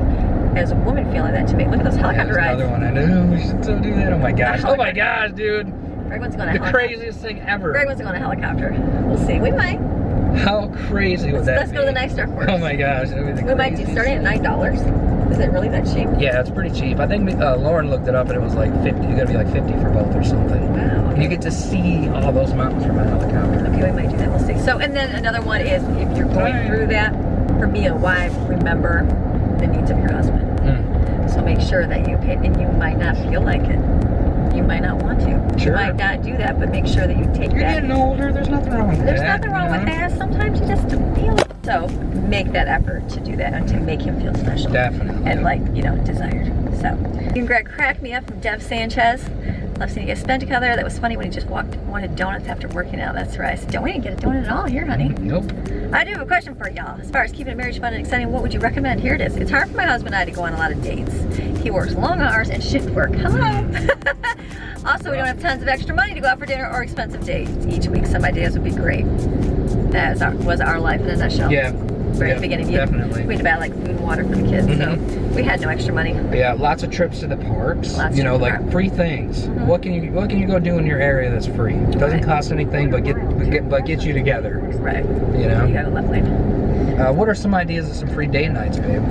as a woman feeling that to make, look at those helicopter rides. Another one. I know, we should still do that. Oh my gosh. Oh my gosh, dude. Greg wants to go on a helicopter. The craziest thing ever. Greg wants to go on a helicopter. We'll see. We might. How crazy would that be? Let's go to the next airport. Oh my gosh. We might do, starting at $9. Is it really that cheap? Yeah, it's pretty cheap. I think Lauren looked it up and it was like 50. You gotta be like 50 for both or something. Wow. And you get to see all those mountains from a helicopter. Okay, we might do that. We'll see. So, and then another one is if you're going through that, for me, a wife, remember the needs of your husband. So make sure that you pay, and you might not feel like it. You might not want to. Sure. You might not do that, but make sure that you take You're that. getting older. There's nothing wrong with There's that. nothing wrong with that. Sometimes you just feel it. So make that effort to do that and to make him feel special. Definitely. And like, you know, desired. So, you and Greg cracked me up from Dev Sanchez. Love seeing you guys spend together. That was funny when he just wanted donuts after working out. That's right. I said, we didn't get a donut at all here, honey. Nope. I do have a question for y'all. As far as keeping a marriage fun and exciting, what would you recommend? Here it is. It's hard for my husband and I to go on a lot of dates. He works long hours and shift work. Hello. Also, we don't have tons of extra money to go out for dinner or expensive dates each week. Some ideas would be great. That was our life in a nutshell. Yeah. Right Yeah, at the beginning. definitely. We had to buy like food and water for the kids, so we had no extra money. Yeah, lots of trips to the parks. Lots you know, to the like park. free things. What can you go do in your area that's free? It doesn't Right. cost anything, but get you together. Right. You You know. got a left lane. What are some ideas of some free date nights, babe?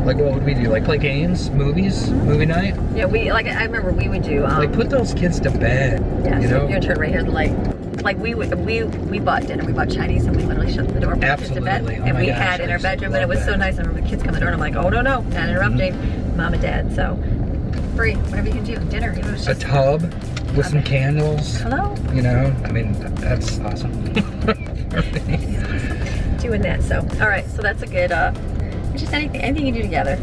Like what would we do? Like play games, movies, movie night? Yeah, I remember we would do. Like put those kids to bed. Yeah, You so know. you're gonna turn right here to the light. Like we bought dinner, we bought Chinese, and we literally shut the door, put the kids to bed, Absolutely. Oh and my we gosh, had in I our used to bedroom, and it love was so that. nice. I remember the kids come in the door, and I'm like, oh no, not interrupting, mom and dad. So free, whatever you can do, dinner. It was A just tub with some candles. hello, You know, I mean, that's awesome. doing that. So all right, so that's a good. Just anything you do together.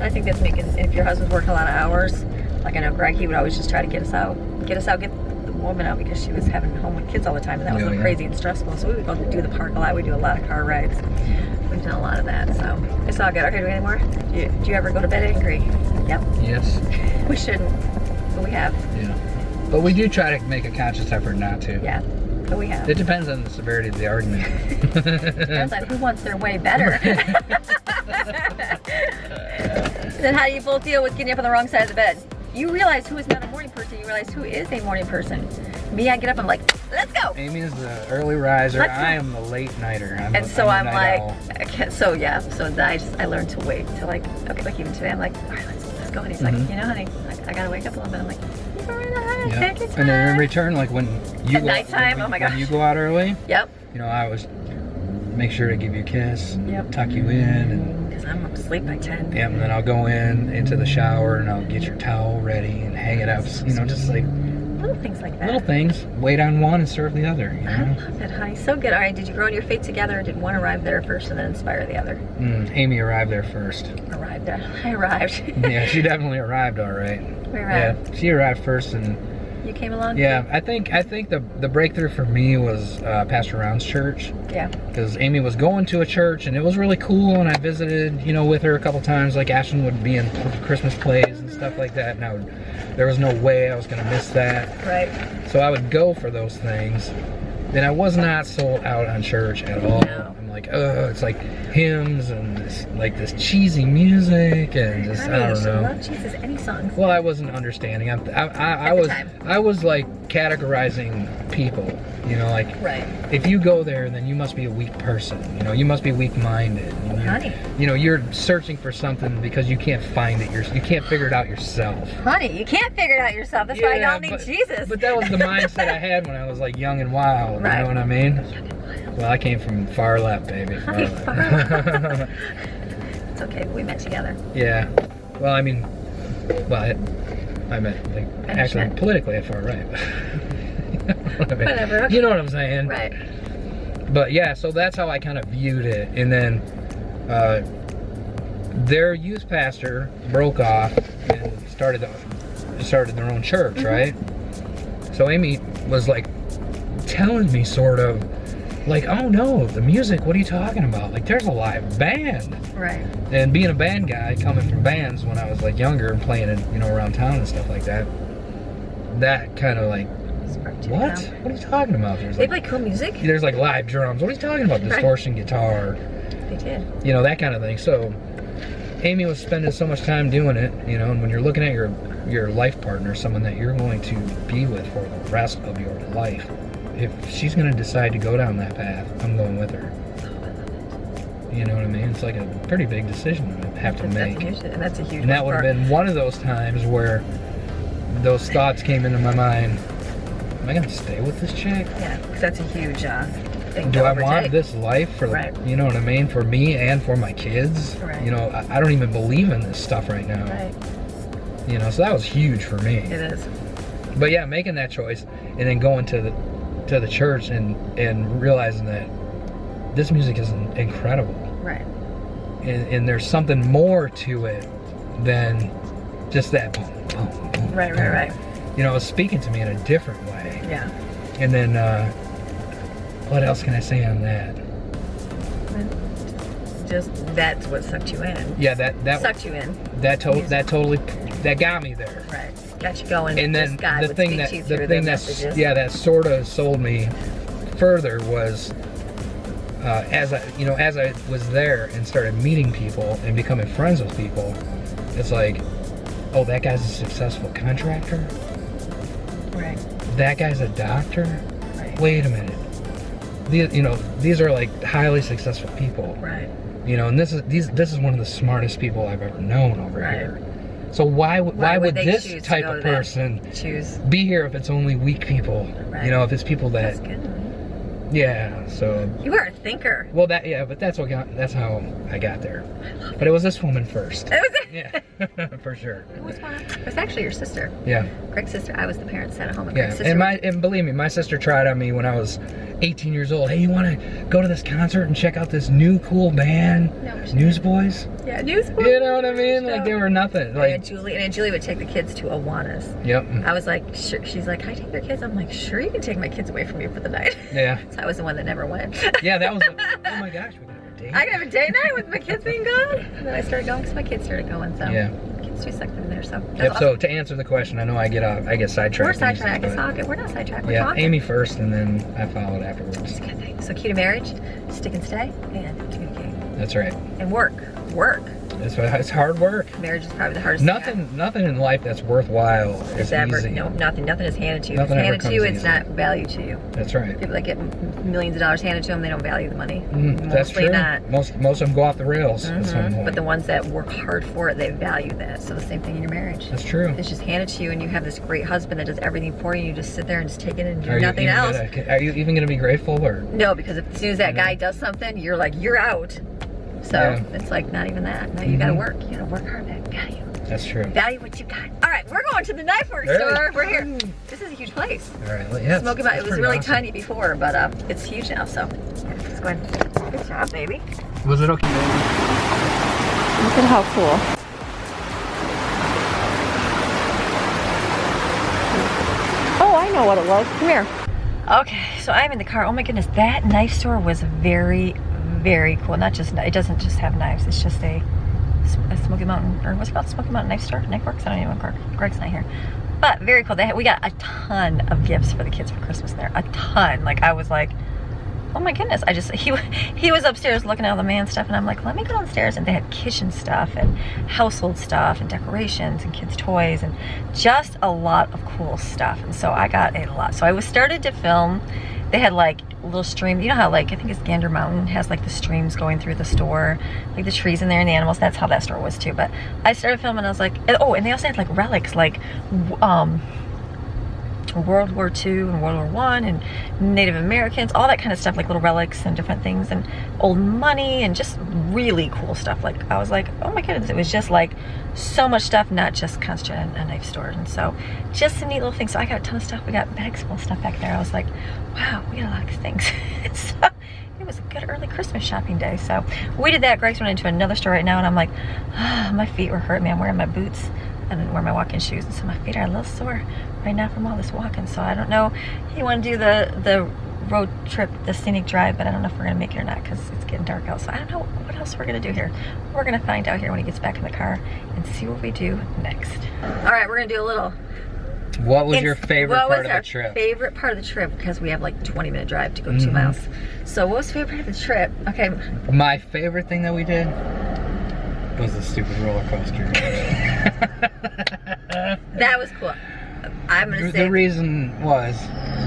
I think that's making. If your husband's working a lot of hours, like I know Greg, he would always just try to get the woman out because she was having home with kids all the time, and that was Yeah, yeah. crazy and stressful. So we would go do the park a lot. We do a lot of car rides. We've done a lot of that, so it's all good. Okay, do we any more? Do you ever go to bed angry? Yep. Yes. We shouldn't, but we have. Yeah. But we do try to make a conscious effort not to. Yeah, but we have. It depends on the severity of the argument. Depends on who wants their way better. Then how do you both deal with getting up on the wrong side of the bed? You realize who is not a morning person. You realize who is a morning person. Me, I get up, I'm like, let's go. Amy is the early riser. Let's go. I am the late nighter. And so I'm the like, night owl. I can't, so yeah, so I learned to wait till like, okay, like even today, I'm like, all right, let's go. And he's like, you know, honey, I gotta wake up a little bit. I'm like, you go right ahead, Yeah. take your time. And then in return, like when you At nighttime, oh my when gosh. you go out early, Yep, you know, I always make sure to give you a kiss, Yep. tuck you in, and because I'm asleep by 10. yeah, and then I'll go into the shower and I'll get your towel ready and hang it up. You know, just like Little things like that. little things. Wait on one and serve the other. You I know? love it, honey. So good. All right, did you grow in your faith together, or did one arrive there first and then inspire the other? Amy arrived there first. Arrived there. I arrived. Yeah, she definitely arrived all right. We arrived. Yeah, she arrived first, and You came along? yeah, I think the breakthrough for me was Pasture Round's church, Yeah. because Amy was going to a church and it was really cool, and I visited, you know, with her a couple times. Like Ashton would be in Christmas plays and stuff like that, and there was no way I was gonna miss that. Right. So I would go for those things. Then I was not sold out on church at all. No. I'm like, oh, it's like hymns and this cheesy music and just Honey, I you don't should know. love Jesus. Any songs. Well, I wasn't understanding. I At the time. was like categorizing people. You know, like Right. if you go there, then you must be a weak person. You know, you must be weak-minded. And Honey. you know, you're searching for something because you can't find it. You can't figure it out yourself. Honey, you can't figure it out yourself. That's why y'all need Jesus. But that was the mindset I had when I was like young and wild. Right. You know what I mean? Well, I came from far left, baby. Far Honey, left. far left. It's okay. We met together. Yeah. Well, I mean, I meant like actually meant- politically at far right. Whatever. You know what I'm saying? Right. But yeah, so that's how I kind of viewed it. And then their youth pastor broke off and started their own church, right? So Amy was like telling me sort of like, oh no, the music, what are you talking about? Like there's a live band. Right. And being a band guy, coming from bands when I was like younger and playing it, you know, around town and stuff like that, that kind of like, Sparked you what? down. What are you talking about? They play cool music. There's like live drums. What are you talking about? Right. Distortion guitar, They did. you know, that kind of thing. So Amy was spending so much time doing it, you know, and when you're looking at your life partner, someone that you're going to be with for the rest of your life, if she's going to decide to go down that path, I'm going with her. You know what I mean? It's like a pretty big decision to have to make. That's a huge And that would have been one of those times where those thoughts came into my mind. Am I going to stay with this chick? Yeah, because that's a huge thing Do to I want overtake. this life for, Right. you know what I mean, for me and for my kids? Right. You know, I don't even believe in this stuff right now. Right. You know, so that was huge for me. It is. But yeah, making that choice and then going to the church and realizing that this music is incredible. Right. And there's something more to it than just that boom, boom, boom. Right. You know, it was speaking to me in a different way. Yeah. And then, what else can I say on that? Just that's what sucked you in. Yeah, that Sucked you in. that totally got me there. Right. Got you going. And then God the thing messages. that sort of sold me further was as I was there and started meeting people and becoming friends with people, it's like, oh, that guy's a successful contractor. Right. That guy's a doctor. Right. Wait a minute. These are like highly successful people. Right. You know, and this is one of the smartest people I've ever known over here. So why would they this choose to type go of to that? person Choose. be here if it's only weak people? Right. You know, if it's people that That's good. yeah. So You are a thinker. well, but that's how I got there. But it was this woman first. It was. Yeah, for sure. It was actually your sister. Yeah. Greg's sister. I was the parent sat at home. And Yeah, Greg's sister. and believe me, my sister tried on me when I was 18 years old. Hey, you want to go to this concert and check out this new cool band, No, she Newsboys? Yeah, Newsboys. You know what I mean? Like they were nothing. Like Aunt Julie would take the kids to Awanas. yep. I was like, sure. She's like, can I take your kids? I'm like, sure, you can take my kids away from you for the night. Yeah. So I was the one that never went. Yeah, that was. Oh my gosh, we got a date. I could have a date night with my kids being gone. And then I started going because my kids started going. So Yeah. kids too sucked in there. So that's Yep. awesome. So to answer the question, I know I get sidetracked. We're sidetracked. easy, but- We're not sidetracked. We're Yeah, talking. Amy first, and then I followed afterwards. It's a good thing. So key to marriage, stick and stay, and communicate. That's right. And work. It's hard work. Marriage is probably the hardest thing. Nothing in life that's worthwhile is easy. No, nothing is handed to you. Nothing If ever it's handed to you, comes it's easy. not valued to you. That's right. People that get millions of dollars handed to them, they don't value the money. That's Mostly true. not. Most of them go off the rails at some point. But the ones that work hard for it, they value that. So the same thing in your marriage. That's true. It's just handed to you, and you have this great husband that does everything for you. You just sit there and just take it and do Are you nothing even else. Are you even going to be grateful or? No, because as soon as that guy does something, you're like, you're out. So Yeah. it's like not even that. No, you gotta work. You gotta work hard at value. That's true. Value what you got. All right, we're going to the knife work All right. store. We're here. This is a huge place. All right. Well, yeah. Smoky Mountain. It was pretty really awesome. tiny before, but it's huge now. So let's go ahead. Good job, baby. Was it okay? Look at how cool. Oh, I know what it was. Come here. Okay, so I'm in the car. Oh my goodness, that knife store was very, very cool. Not just, it doesn't just have knives. It's just a Smoky Mountain, or what's it called? Smoky Mountain Knife Store? Knife Works? I don't even know. Greg's not here. But very cool. We got a ton of gifts for the kids for Christmas there. A ton. Like I was like, oh my goodness. He was upstairs looking at all the man stuff, and I'm like, let me go downstairs. And they had kitchen stuff and household stuff and decorations and kids' toys and just a lot of cool stuff. And so I got a lot. So I was started to film. They had like a little stream. You know how like, I think it's Gander Mountain has like the streams going through the store, like the trees in there and the animals. That's how that store was too. But I started filming and I was like, oh, and they also had like relics, like World War II and World War I and Native Americans, all that kind of stuff, like little relics and different things and old money and just really cool stuff. Like I was like, oh my goodness, it was just like so much stuff, not just concentrated a knife store. And so just some neat little things. So I got a ton of stuff. We got bags full of stuff back there. I was like, wow, we got a lot of things. So it was a good early Christmas shopping day. So we did that. Greg's went into another store right now and I'm like, my feet were hurting me. I'm wearing my boots and then wear my walking shoes, and so my feet are a little sore right now from all this walking. So I don't know. You want to do the road trip, the scenic drive, but I don't know if we're gonna make it or not because it's getting dark out. So I don't know what else we're gonna do here. We're gonna find out here when he gets back in the car and see what we do next. All right, we're gonna do a little. What was your favorite part of the What was our trip? favorite part of the trip? Because we have like 20-minute drive to go 2 miles. So what was the favorite part of the trip? Okay. My favorite thing that we did was the stupid roller coaster. That was cool. I'm gonna say The reason was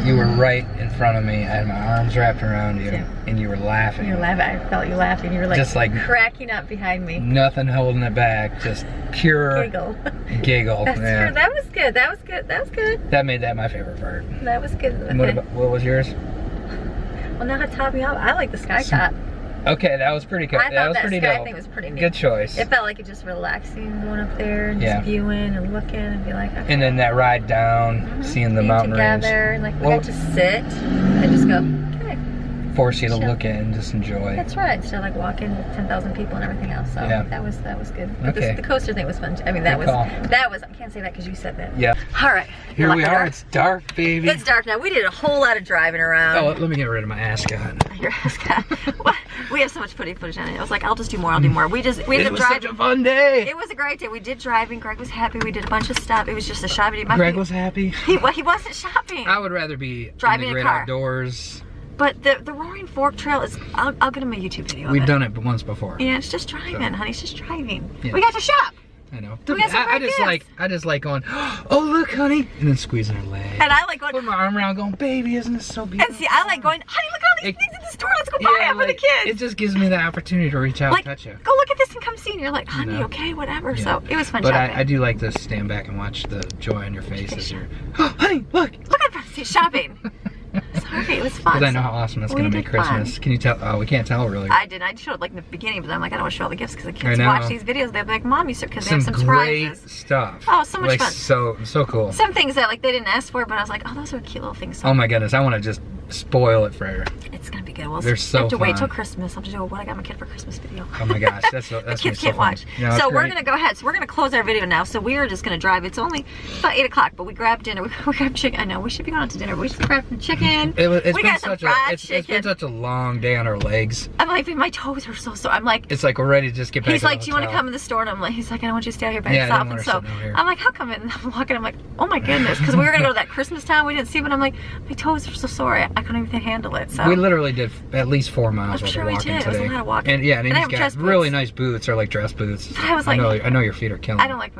you were right in front of me. I had my arms wrapped around you, and you were laughing. you were laughing. I felt you laughing. You were like, Just like cracking up behind me. nothing holding it back, just pure Giggle. giggle. That's Yeah. true. That was good. That was good. That was good. That made that my favorite part. That was good. And Okay. what was yours? Well, now it topped me up. I like the sky top. Okay, that was pretty good. I That thought was that pretty sky dope. thing was pretty neat. Good choice. It felt like it just relaxing going up there and Yeah. just viewing and looking and be like, okay. And then that ride down, seeing the Being mountain range. together, and like we Well- got to sit and just go, okay. Force you to Chill. look at and just enjoy. That's right. Instead of like walking with 10,000 people and everything else. So Yeah. that was good. But Okay. the coaster thing was fun. I mean, Good call. that was. I can't say that because you said that. Yeah. All right. Here we Lucky are. dark. It's dark, baby. It's dark now. We did a whole lot of driving around. Oh, let me get rid of my ascot. Your ascot. We have so much footage on it. I was like, I'll just do more. I'll do more. We It ended up was such driving. a fun day. It was a great day. We did driving. Greg was happy. We did a bunch of stuff. It was just a shopping. Greg was happy. He wasn't shopping. I would rather be Driving in a the great car. outdoors. But the Roaring Fork Trail is. I'll get him a YouTube video. We've of it. done it once before. Yeah, it's just driving, So. honey. It's just driving. Yeah. We got to shop. I know. We got some I great just gifts. I just like going, oh look, honey, and then squeezing her leg. And I like going. Put my arm around, going, baby, isn't this so beautiful? And see, I like going. Honey, look at all these It- things at the store. Let's go buy them for the like, kids. it just gives me the opportunity to reach out Like, and touch you. go look at this and come see. And you're like, honey, know. okay, whatever. Yeah. So it was fun But shopping. I do like to stand back and watch the joy on your face as you're, oh, honey, look. Look at this shopping. Sorry, it was fun. Because I know how awesome it's We going to make did Christmas. fun. Can you tell? Oh, we can't tell really. I did. I showed like in the beginning, but I'm like, I don't want to show all the gifts because the kids I know. watch these videos. They're like, Mom, you said because they Some have some great surprises. stuff. Oh, so much like, fun. So cool. Some things that like they didn't ask for, but I was like, oh, those are cute little things. So Oh my goodness, I want to just spoil it for her. it's gonna be good. We'll They're I so have to wait fun. till Christmas. I'll have to do a what I got my kid for Christmas video. Oh my gosh, that's The gonna kids be so can't fun. watch. Yeah, that's So we're great. gonna go ahead. So we're gonna close our video now. So we are just gonna drive. It's only about 8 o'clock, but we grabbed dinner. We grabbed chicken. I know we should be going out to dinner. But we just grabbed some chicken. It's we been got some such a fried it's been chicken. such a long day on our legs. I'm like, my toes are so sore. I'm like, It's like we're ready to just get back. he's to the like, do you want to hotel. come in the store? And I'm like, he's like, I don't want you to stay out here by Yeah, I yourself. don't And want so her sitting out here. I'm like, how come? And I'm walking. I'm like, oh my goodness, because we were gonna go to that Christmas town. We didn't see, but I'm like, my toes are so sore. I couldn't even handle it. So We literally did at least 4 miles I'm worth sure of we walking did. It was a today. lot of walking. And yeah, and And I he's have got dress really boots. nice boots. They're like dress boots. But I was like, I know your feet are killing. I don't like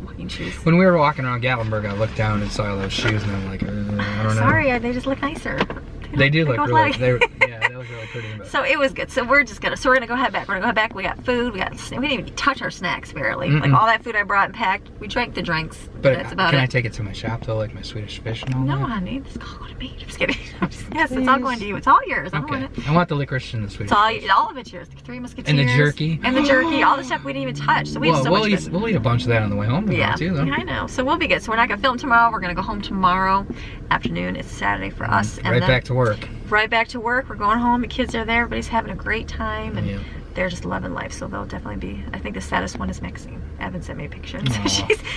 walking shoes. When we were walking around Gatlinburg, I looked down and saw those shoes, and I'm like, I don't know. Sorry, they just look nicer. They do look go really. fly. They look really pretty. But. So it was good. So we're gonna go head back. We're gonna go head back. We got food. We didn't even touch our snacks barely. Like Mm-mm. all that food I brought and packed. We drank the drinks. But That's about can I it. take it to my shop though, like my Swedish fish and all No, that? honey, this is all going to me. I'm just kidding. Yes, it's all going to you. It's all yours. I don't Okay. want it. I want the licorice and the Swedish. It's all of it's yours. The Three Musketeers. And the jerky. And the jerky. All the stuff we didn't even touch. So we had so we'll much eat, good. we'll eat a bunch of that on the way home Yeah, too, though. I know. So we'll be good. So we're not gonna film tomorrow. We're gonna go home tomorrow afternoon. It's Saturday for us. And Right then back to work. right back to work. We're going home. The kids are there. Everybody's having a great time, and Yeah. they're just loving life. So they'll definitely be. I think the saddest one is Maxine. Evan sent me a picture. And Aw.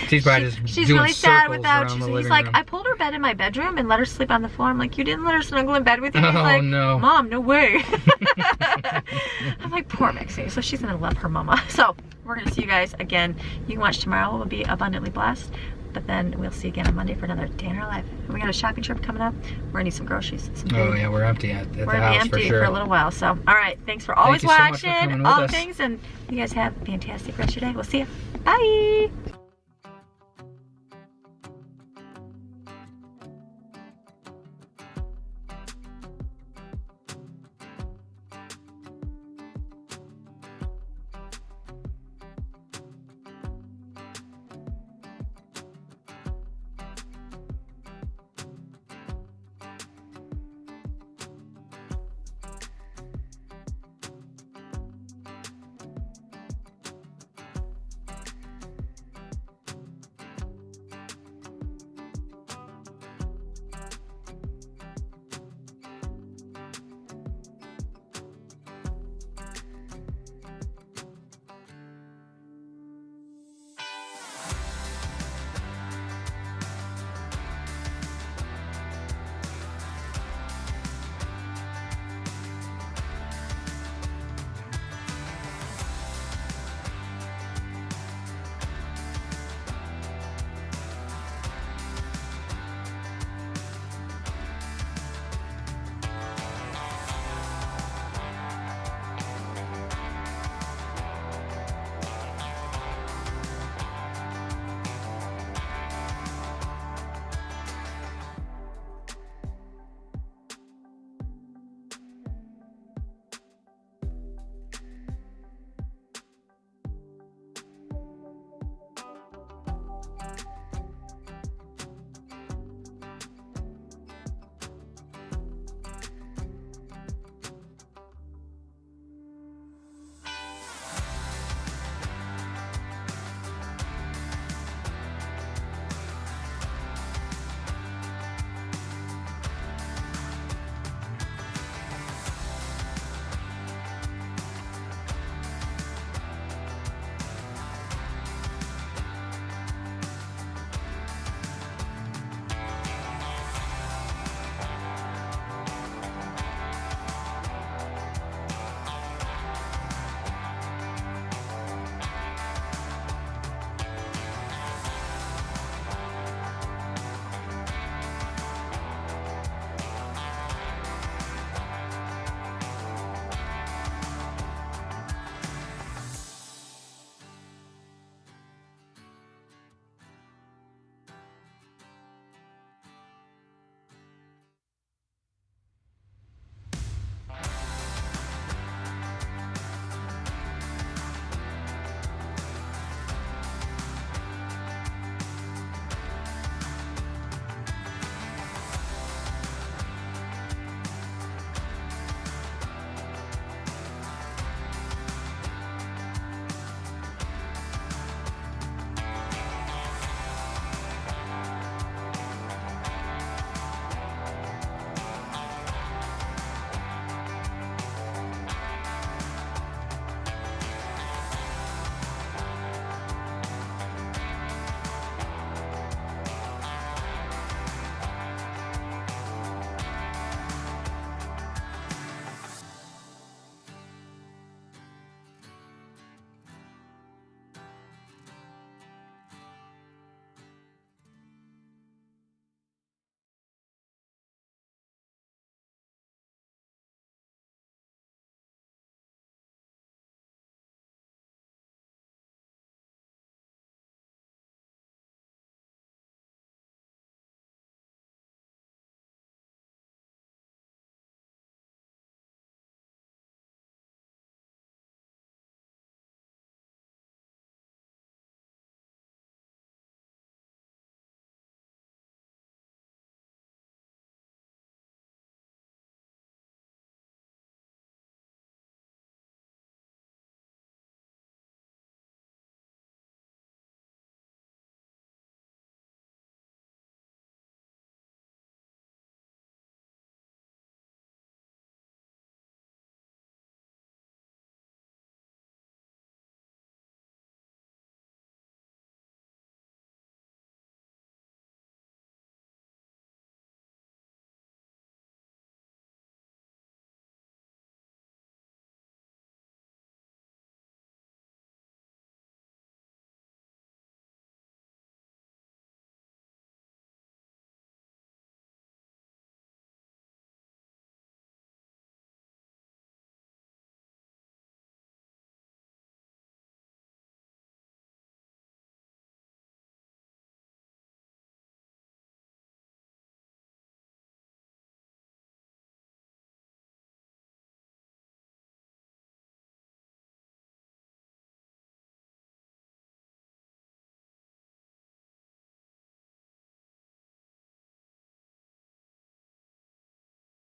she's probably just she's doing really sad circles without around you. the So he's living like, room. I pulled her bed in my bedroom and let her sleep on the floor. I'm like, you didn't let her snuggle in bed with you? He's Oh, like, no. Mom, no way. I'm like, poor Maxine. So she's gonna love her mama. So we're gonna see you guys again. You can watch tomorrow. We'll be abundantly blessed. But then we'll see you again on Monday for another day in our life. We got a shopping trip coming up. We're gonna need some groceries. Some Oh food. yeah, we're empty at the We're gonna house be empty for sure. a little while. So, all right. Thanks for always you so much for watching coming with all the us. things, and you guys have a fantastic rest of your day. We'll see you. Bye.